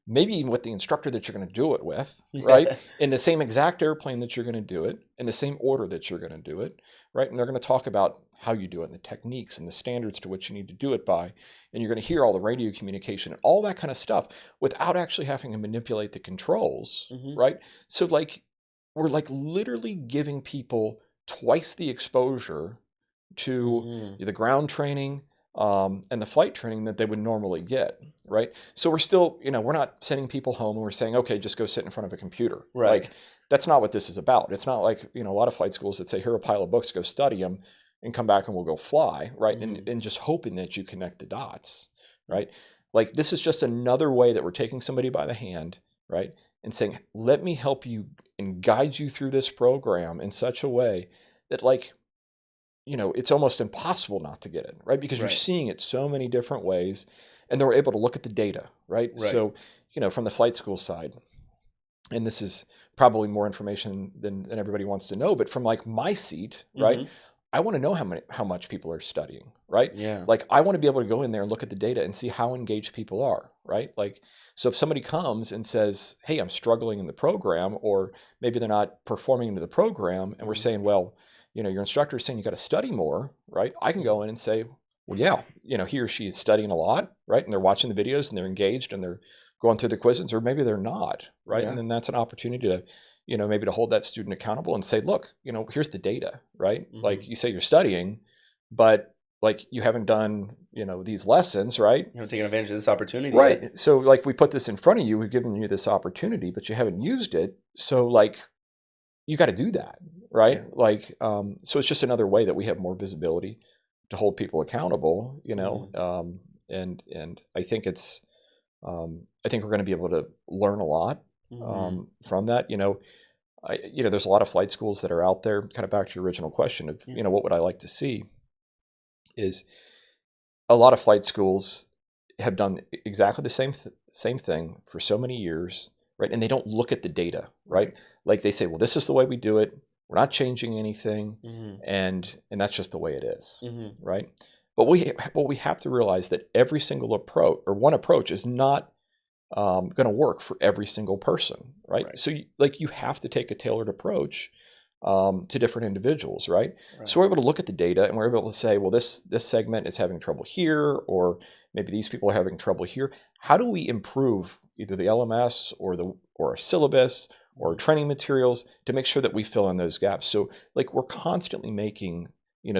[SPEAKER 2] maybe even with the instructor that you're going to do it with, right? In the same exact airplane that you're going to do it, in the same order that you're going to do it, right? And they're going to talk about how you do it and the techniques and the standards to which you need to do it by. And you're going to hear all the radio communication and all that kind of stuff without actually having to manipulate the controls, right? So like, we're like literally giving people twice the exposure to the ground training, and the flight training that they would normally get, right? So we're still, we're not sending people home and we're saying, okay, just go sit in front of a computer.
[SPEAKER 1] Right.
[SPEAKER 2] Like, that's not what this is about. It's not like, a lot of flight schools that say, here are a pile of books, go study them and come back and we'll go fly, right? And just hoping that you connect the dots, right? Like, this is just another way that we're taking somebody by the hand, right? And saying, let me help you and guide you through this program in such a way that, like, it's almost impossible not to get it, right? Because you're seeing it so many different ways, and they're able to look at the data, right? So, from the flight school side, and this is probably more information than everybody wants to know, but from like my seat, right? I want to know how much people are studying, right?
[SPEAKER 1] Yeah.
[SPEAKER 2] Like, I want to be able to go in there and look at the data and see how engaged people are, right? Like, so if somebody comes and says, hey, I'm struggling in the program, or maybe they're not performing into the program, and we're saying, well, your instructor is saying you got to study more, right? I can go in and say, well, yeah, he or she is studying a lot, right? And they're watching the videos and they're engaged and they're going through the quizzes, or maybe they're not, right? Yeah. And then that's an opportunity to, maybe to hold that student accountable and say, look, here's the data, right? Like, you say you're studying, but like, you haven't done, these lessons, right?
[SPEAKER 1] You haven't taken advantage of this opportunity.
[SPEAKER 2] Right.
[SPEAKER 1] Yet.
[SPEAKER 2] So like, we put this in front of you, we've given you this opportunity, but you haven't used it. So like, you got to do that, right? Yeah. Like, so it's just another way that we have more visibility to hold people accountable, and I think it's, I think we're going to be able to learn a lot from that. There's a lot of flight schools that are out there. Kind of back to your original question of, what would I like to see? Is a lot of flight schools have done exactly the same thing for so many years, right? And they don't look at the data, right? Like, they say, well, this is the way we do it. We're not changing anything, and that's just the way it is, right? But we have to realize that every single approach, or one approach, is not going to work for every single person, right? So you have to take a tailored approach to different individuals, right? So we're able to look at the data and we're able to say, well, this segment is having trouble here, or maybe these people are having trouble here. How do we improve either the LMS or a syllabus or training materials to make sure that we fill in those gaps? So like, we're constantly making,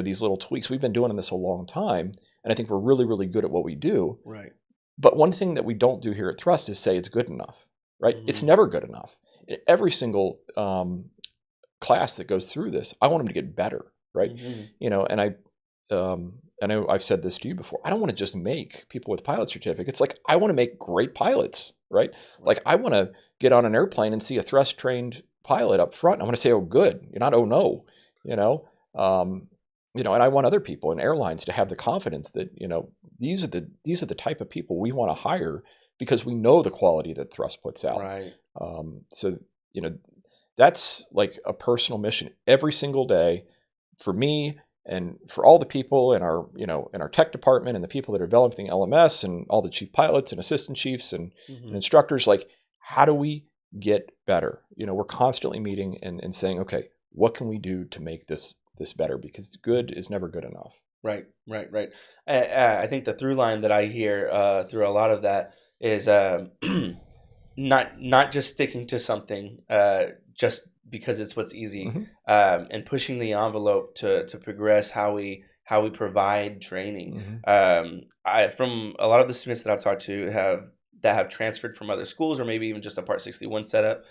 [SPEAKER 2] these little tweaks. We've been doing this a long time, and I think we're really, really good at what we do.
[SPEAKER 1] Right.
[SPEAKER 2] But one thing that we don't do here at Thrust is say it's good enough, right? It's never good enough. In every single class that goes through this, I want them to get better, right? And I know I've said this to you before. I don't want to just make people with pilot certificates. Like, I want to make great pilots, right? Like, I want to get on an airplane and see a Thrust trained pilot up front. I want to say, oh, good. You're not, oh, no, and I want other people in airlines to have the confidence that, these are the type of people we want to hire, because we know the quality that Thrust puts out.
[SPEAKER 1] Right.
[SPEAKER 2] So, that's like a personal mission every single day for me, and for all the people in our, in our tech department, and the people that are developing LMS, and all the chief pilots and assistant chiefs and instructors. Like, how do we get better? We're constantly meeting and saying, okay, what can we do to make this better? Because good is never good enough.
[SPEAKER 1] Right. I think the through line that I hear through a lot of that is not just sticking to something just because it's what's easy, and pushing the envelope to progress how we provide training. From a lot of the students that I've talked to that have transferred from other schools, or maybe even just a Part 61 setup,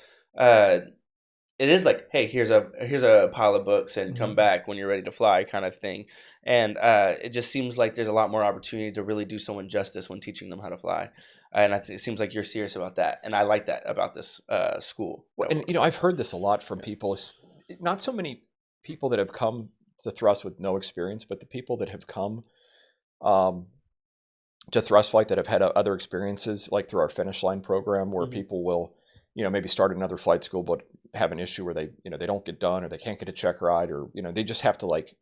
[SPEAKER 1] it is like, hey, here's a pile of books, and come back when you're ready to fly, kind of thing. And it just seems like there's a lot more opportunity to really do someone justice when teaching them how to fly. And it seems like you're serious about that, and I like that about this school.
[SPEAKER 2] Well, and I've heard this a lot from people. Not so many people that have come to Thrust with no experience, but the people that have come to Thrust Flight that have had other experiences, like through our Finish Line program, where people will, maybe start another flight school, but have an issue where they, they don't get done, or they can't get a check ride, or, they just have to, like,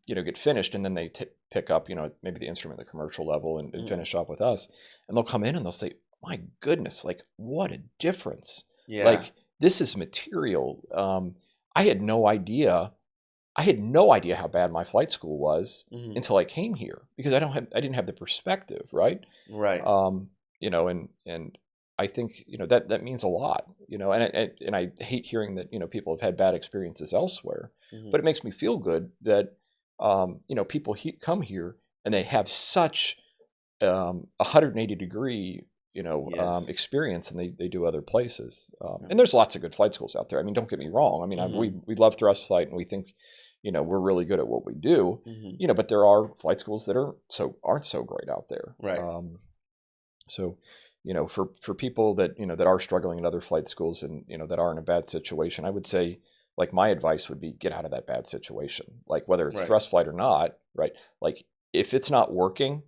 [SPEAKER 2] get finished, and then they pick up, maybe the instrument at the commercial level, and finish off with us. And they'll come in and they'll say, my goodness, like what a difference.
[SPEAKER 1] Yeah.
[SPEAKER 2] Like this is material. I had no idea. I had no idea how bad my flight school was
[SPEAKER 1] Hmm.
[SPEAKER 2] until I came here because I didn't have the perspective, right?
[SPEAKER 1] Right.
[SPEAKER 2] And I think, that means a lot, and I hate hearing that, people have had bad experiences elsewhere,
[SPEAKER 1] Hmm.
[SPEAKER 2] but it makes me feel good that, people come here and they have such, 180-degree,
[SPEAKER 1] Yes.
[SPEAKER 2] experience and they do other places.
[SPEAKER 1] Yeah.
[SPEAKER 2] And there's lots of good flight schools out there. I mean, don't get me wrong. I mean,
[SPEAKER 1] Hmm.
[SPEAKER 2] we love thrust flight and we think, we're really good at what we do,
[SPEAKER 1] Hmm.
[SPEAKER 2] but there are flight schools that aren't so great out there.
[SPEAKER 1] Right.
[SPEAKER 2] So, for people that, that are struggling in other flight schools and, that are in a bad situation, I would say, like, my advice would be get out of that bad situation, like whether it's
[SPEAKER 1] Right.
[SPEAKER 2] thrust flight or not, right? Like if it's not working,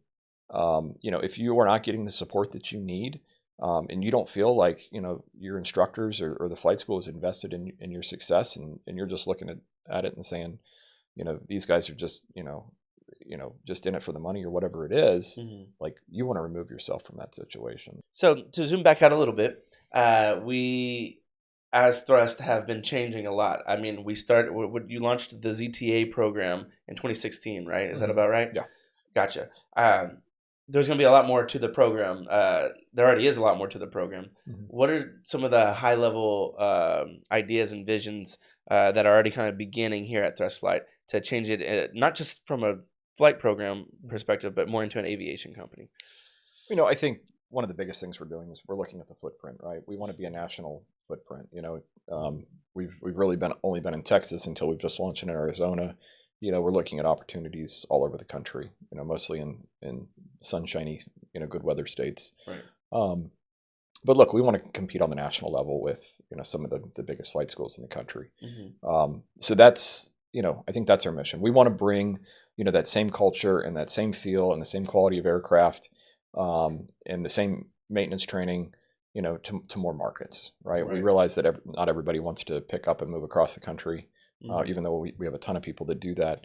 [SPEAKER 2] if you are not getting the support that you need, and you don't feel like, your instructors or the flight school is invested in your success, and you're just looking at it and saying, these guys are just, just in it for the money or whatever it is,
[SPEAKER 1] Hmm.
[SPEAKER 2] like you want to remove yourself from that situation.
[SPEAKER 1] So to zoom back out a little bit, we as Thrust have been changing a lot. I mean, you launched the ZTA program in 2016, right? Is that
[SPEAKER 2] Hmm.
[SPEAKER 1] about right?
[SPEAKER 2] Yeah.
[SPEAKER 1] Gotcha. There's going to be a lot more to the program. There already is a lot more to the program.
[SPEAKER 2] Hmm.
[SPEAKER 1] What are some of the high level ideas and visions that are already kind of beginning here at Thrust Flight to change it, not just from a flight program perspective, but more into an aviation company?
[SPEAKER 2] I think one of the biggest things we're doing is we're looking at the footprint, right? We want to be a national footprint. We've really only been in Texas until we've just launched in Arizona. We're looking at opportunities all over the country. Mostly in sunshiny, good weather states.
[SPEAKER 1] Right.
[SPEAKER 2] Um, but look, we want to compete on the national level with some of the biggest flight schools in the country.
[SPEAKER 1] Hmm.
[SPEAKER 2] So that's I think that's our mission. We want to bring that same culture and that same feel and the same quality of aircraft, and the same maintenance training, to more markets. Right? We
[SPEAKER 1] Right.
[SPEAKER 2] realize that not everybody wants to pick up and move across the country,
[SPEAKER 1] Hmm.
[SPEAKER 2] even though we have a ton of people that do that.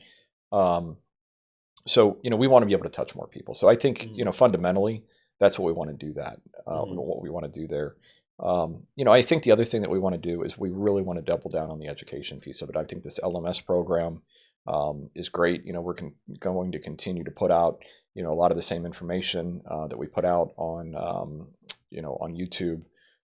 [SPEAKER 2] So we want to be able to touch more people. So I think
[SPEAKER 1] Hmm.
[SPEAKER 2] fundamentally that's what we want to do. That
[SPEAKER 1] Hmm.
[SPEAKER 2] what we want to do there. I think the other thing that we want to do is we really want to double down on the education piece of it. I think this LMS program is great. We're going to continue to put out a lot of the same information that we put out on on YouTube.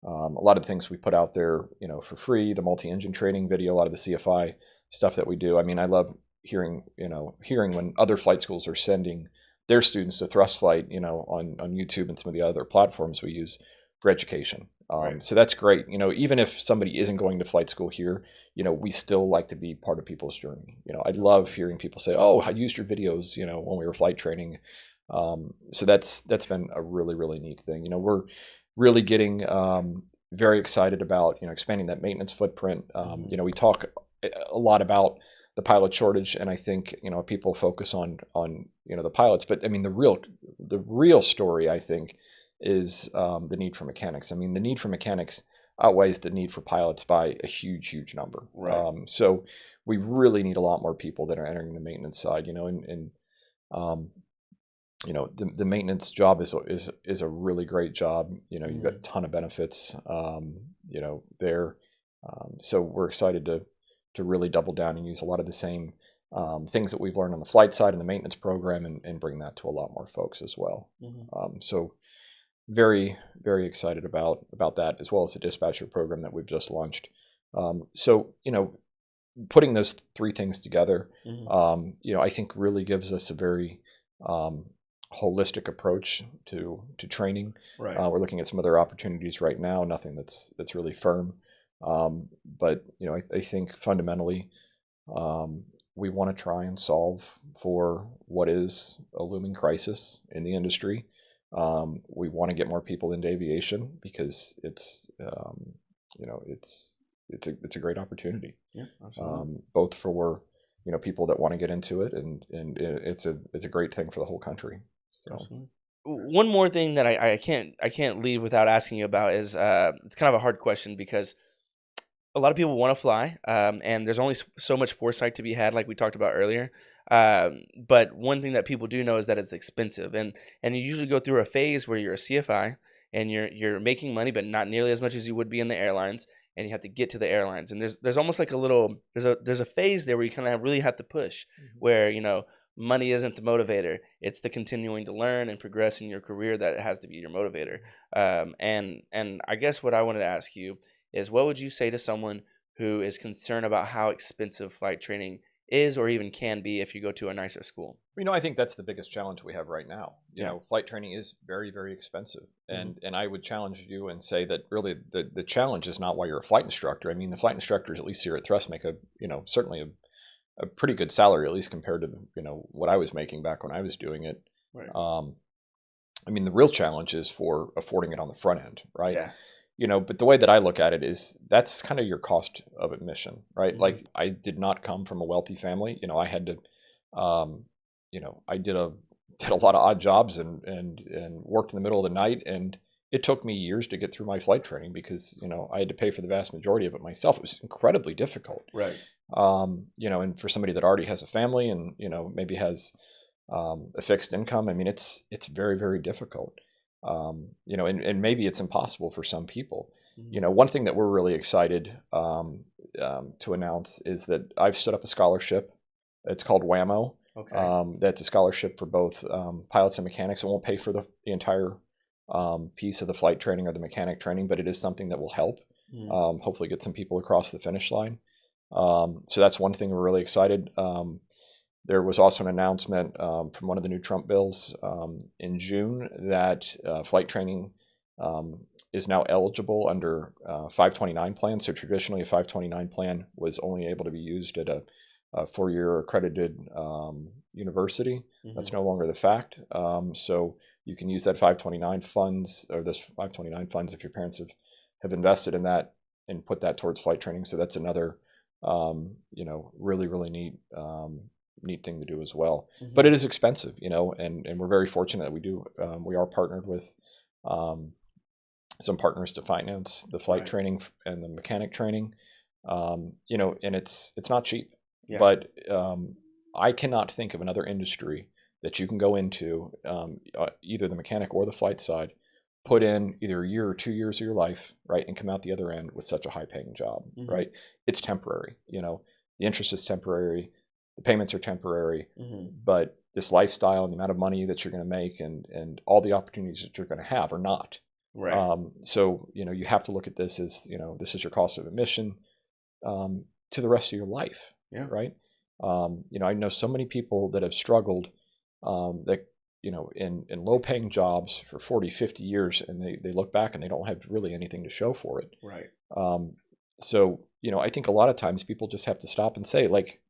[SPEAKER 2] A lot of the things we put out there, for free. The multi-engine training video, a lot of the CFI stuff that we do. I mean, I love hearing when other flight schools are sending their students to thrust flight, on YouTube and some of the other platforms we use for education.
[SPEAKER 1] Right.
[SPEAKER 2] So that's great. Even if somebody isn't going to flight school here, we still like to be part of people's journey. I love hearing people say, "Oh, I used your videos," when we were flight training. So that's been a really, really neat thing. We're really getting very excited about expanding that maintenance footprint.
[SPEAKER 1] Hmm.
[SPEAKER 2] We talk a lot about the pilot shortage, and I think people focus on the pilots, but I mean the real story, I think, is the need for mechanics. I mean, the need for mechanics outweighs the need for pilots by a huge number.
[SPEAKER 1] Right.
[SPEAKER 2] So we really need a lot more people that are entering the maintenance side. And um, the maintenance job is a really great job. You've got a
[SPEAKER 1] Hmm.
[SPEAKER 2] ton of benefits. There. So we're excited to really double down and use a lot of the same things that we've learned on the flight side and the maintenance program, and bring that to a lot more folks as well.
[SPEAKER 1] Hmm.
[SPEAKER 2] So very, very excited about that, as well as the dispatcher program that we've just launched. So putting those three things together,
[SPEAKER 1] Hmm.
[SPEAKER 2] I think really gives us a very um, holistic approach to training.
[SPEAKER 1] Right.
[SPEAKER 2] We're looking at some other opportunities right now, nothing that's really firm. But I think fundamentally, we want to try and solve for what is a looming crisis in the industry. We want to get more people into aviation because it's a great opportunity,
[SPEAKER 1] Yeah. Absolutely.
[SPEAKER 2] both for people that want to get into it, and it's a great thing for the whole country. So.
[SPEAKER 1] Absolutely. One more thing that I can't leave without asking you about is it's kind of a hard question because a lot of people want to fly, and there's only so much foresight to be had, like we talked about earlier. But one thing that people do know is that it's expensive, and you usually go through a phase where you're a CFI, and you're making money, but not nearly as much as you would be in the airlines, and you have to get to the airlines. And there's almost like a little there's a phase there where you kind of really have to push, where money isn't the motivator. It's the continuing to learn and progress in your career that has to be your motivator. And I guess what I wanted to ask you is, what would you say to someone who is concerned about how expensive flight training is or even can be if you go to a nicer school?
[SPEAKER 2] I think that's the biggest challenge we have right now. You
[SPEAKER 1] Yeah.
[SPEAKER 2] know, flight training is very, very expensive.
[SPEAKER 1] Mhm.
[SPEAKER 2] And I would challenge you and say that really the challenge is not why you're a flight instructor. I mean, the flight instructors, at least here at Thrust, make certainly a pretty good salary, at least compared to, what I was making back when I was doing it.
[SPEAKER 1] Right.
[SPEAKER 2] I mean, the real challenge is for affording it on the front end, right?
[SPEAKER 1] Yeah.
[SPEAKER 2] But the way that I look at it is that's kind of your cost of admission, right?
[SPEAKER 1] Mhm.
[SPEAKER 2] Like, I did not come from a wealthy family. I had to, I did a lot of odd jobs and worked in the middle of the night, and it took me years to get through my flight training because I had to pay for the vast majority of it myself. It was incredibly difficult.
[SPEAKER 1] Right.
[SPEAKER 2] And for somebody that already has a family and maybe has a fixed income, I mean, it's very, very difficult. And maybe it's impossible for some people.
[SPEAKER 1] Mhm.
[SPEAKER 2] One thing that we're really excited to announce is that I've stood up a scholarship. It's called WAMO.
[SPEAKER 1] Okay.
[SPEAKER 2] That's a scholarship for both pilots and mechanics. It won't pay for the entire piece of the flight training or the mechanic training, but it is something that will help hopefully get some people across the finish line. So that's one thing we're really excited. There was also an announcement from one of the new Trump bills in June that flight training is now eligible under 529 plan. So traditionally, a 529 plan was only able to be used at a 4-year accredited university. That's no longer the fact. So you can use that 529 funds, or this 529 funds, if your parents have invested in that and put that towards flight training. So that's another really, really neat thing to do as well.
[SPEAKER 1] Mhm.
[SPEAKER 2] But it is expensive, and we're very fortunate that we are partnered with some partners to finance the flight
[SPEAKER 1] Right.
[SPEAKER 2] training and the mechanic training. And it's not cheap.
[SPEAKER 1] Yeah.
[SPEAKER 2] But I cannot think of another industry that you can go into, either the mechanic or the flight side, put in either a year or 2 years of your life, right, and come out the other end with such a high-paying job, right? It's temporary. The interest is temporary, the payments are temporary, but this lifestyle and the amount of money that you're going to make and all the opportunities that you're going to have are not.
[SPEAKER 1] Right.
[SPEAKER 2] So you have to look at this as this is your cost of admission to the rest of your life.
[SPEAKER 1] Yeah.
[SPEAKER 2] Right. I know so many people that have struggled that, in low paying jobs for 40, 50 years, and they look back and they don't have really anything to show for it.
[SPEAKER 1] Right.
[SPEAKER 2] So, I think a lot of times people just have to stop and say, like,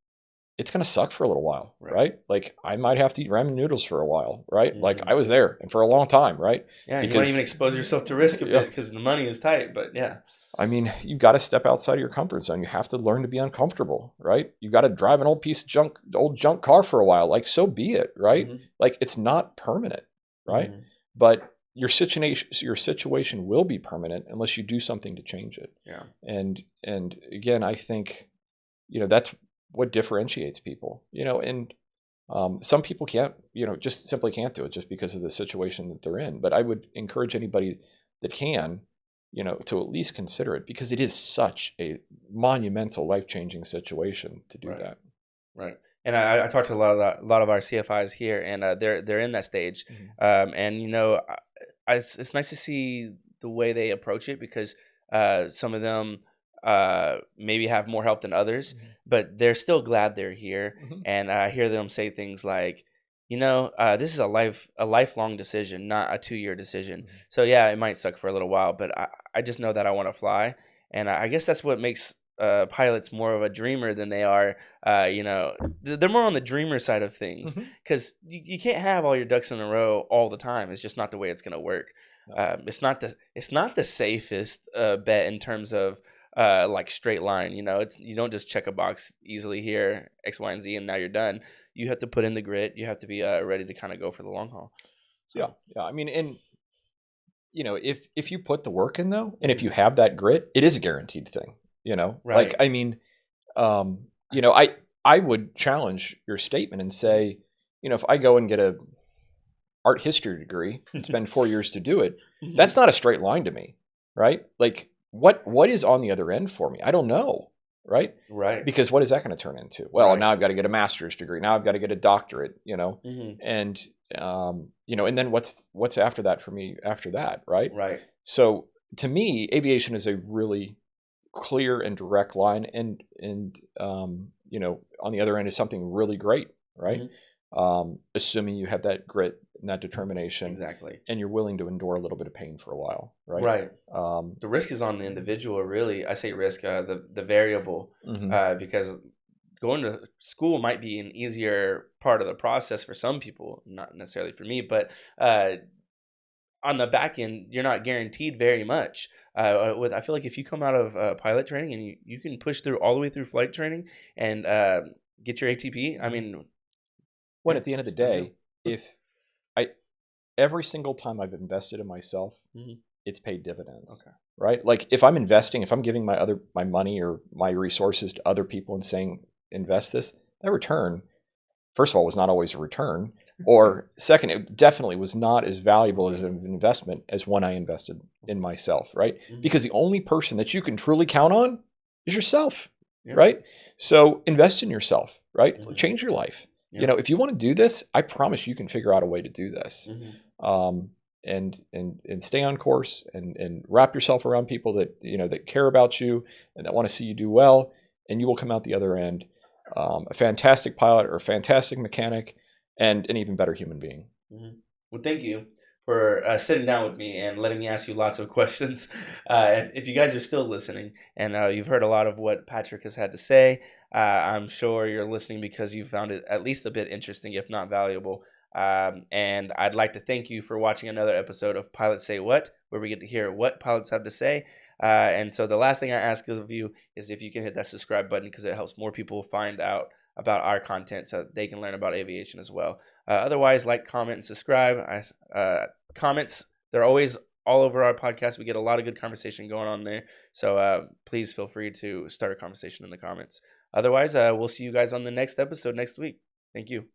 [SPEAKER 2] it's going to suck for a little while, right? Like, I might have to eat ramen noodles for a while, right? Like, I was there and for a long time, right?
[SPEAKER 1] Yeah, you might even expose yourself to risk a bit because the money is tight, but yeah.
[SPEAKER 2] I mean, you got to step outside of your comfort zone. You have to learn to be uncomfortable, right? You got to drive an old piece of old junk car for a while. Like, so be it, right? Like, it's not permanent, right? But your situation will be permanent unless you do something to change it.
[SPEAKER 1] Yeah.
[SPEAKER 2] And again, I think, that's what differentiates people, and some people can't, just simply can't do it just because of the situation that they're in. But I would encourage anybody that can, to at least consider it, because it is such a monumental, life-changing situation to do that.
[SPEAKER 1] Right. And I talked to a lot of our CFIs here, and they're in that stage. And it's nice to see the way they approach it, because some of them maybe have more help than others, but they're still glad they're here. And I hear them say things like, this is a lifelong decision, not a 2-year decision. So yeah, it might suck for a little while, but I just know that I want to fly. And I guess that's what makes pilots more of a dreamer than they are, they're more on the dreamer side of things, because you can't have all your ducks in a row all the time. It's just not the way it's going to work. It's not the safest bet in terms of like straight line. You don't just check a box easily here, X, Y, and Z, and now you're done. You have to put in the grit. You have to be ready to kind of go for the long haul. So.
[SPEAKER 2] Yeah. I mean, and if you put the work in though, and if you have that grit, it is a guaranteed thing.
[SPEAKER 1] Right.
[SPEAKER 2] Like, I mean, I would challenge your statement and say, if I go and get a art history degree and spend 4 years to do it.
[SPEAKER 1] Mhm.
[SPEAKER 2] That's not a straight line to me, right? Like what is on the other end for me? I don't know, right?
[SPEAKER 1] Right.
[SPEAKER 2] Because what is that going to turn into? Well,
[SPEAKER 1] Right.
[SPEAKER 2] now I've got to get a master's degree. Now I've got to get a doctorate,
[SPEAKER 1] Mhm.
[SPEAKER 2] and and then what's after that for me after that, right?
[SPEAKER 1] Right.
[SPEAKER 2] So to me, aviation is a really clear and direct line, and on the other end is something really great, right?
[SPEAKER 1] Mhm.
[SPEAKER 2] Assuming you have that grit and that determination,
[SPEAKER 1] Exactly.
[SPEAKER 2] and you're willing to endure a little bit of pain for a while, right?
[SPEAKER 1] Right.
[SPEAKER 2] Um,
[SPEAKER 1] The risk is on the individual, really. I say risk, the variable,
[SPEAKER 2] mhm.
[SPEAKER 1] because going to school might be an easier part of the process for some people, not necessarily for me, but uh, on the back end, you're not guaranteed very much. With I feel like if you come out of pilot training and you can push through all the way through flight training and get your ATP, I mean,
[SPEAKER 2] When
[SPEAKER 1] yeah,
[SPEAKER 2] at the end of the
[SPEAKER 1] it's a done deal.
[SPEAKER 2] day, if I every single time I've invested in myself,
[SPEAKER 1] Mhm.
[SPEAKER 2] it's paid dividends,
[SPEAKER 1] Okay.
[SPEAKER 2] right? Like if I'm investing, if I'm giving my money or my resources to other people and saying invest this, that return, first of all, was not always a return, or second, it definitely was not as valuable as an investment as when I invested in myself, right?
[SPEAKER 1] Mhm.
[SPEAKER 2] Because the only person that you can truly count on is yourself,
[SPEAKER 1] Yeah.
[SPEAKER 2] right? So invest in yourself, right?
[SPEAKER 1] Mhm.
[SPEAKER 2] Change your life.
[SPEAKER 1] Yeah.
[SPEAKER 2] If you want to do this, I promise you can figure out a way to do this.
[SPEAKER 1] Mhm.
[SPEAKER 2] Um, and stay on course, and wrap yourself around people that that care about you and that want to see you do well, and you will come out the other end a fantastic pilot or a fantastic mechanic and an even better human being.
[SPEAKER 1] Mhm. Well, thank you for sitting down with me and letting me ask you lots of questions. If you guys are still listening and you've heard a lot of what Patrick has had to say, I'm sure you're listening because you found it at least a bit interesting, if not valuable. And I'd like to thank you for watching another episode of Pilots Say What, where we get to hear what pilots have to say. And so the last thing I ask of you is if you can hit that subscribe button because it helps more people find out about our content so they can learn about aviation as well. Otherwise, like, comment, and subscribe. Comments, they're always all over our podcast. We get a lot of good conversation going on there. So please feel free to start a conversation in the comments. Otherwise, we'll see you guys on the next episode next week. Thank you.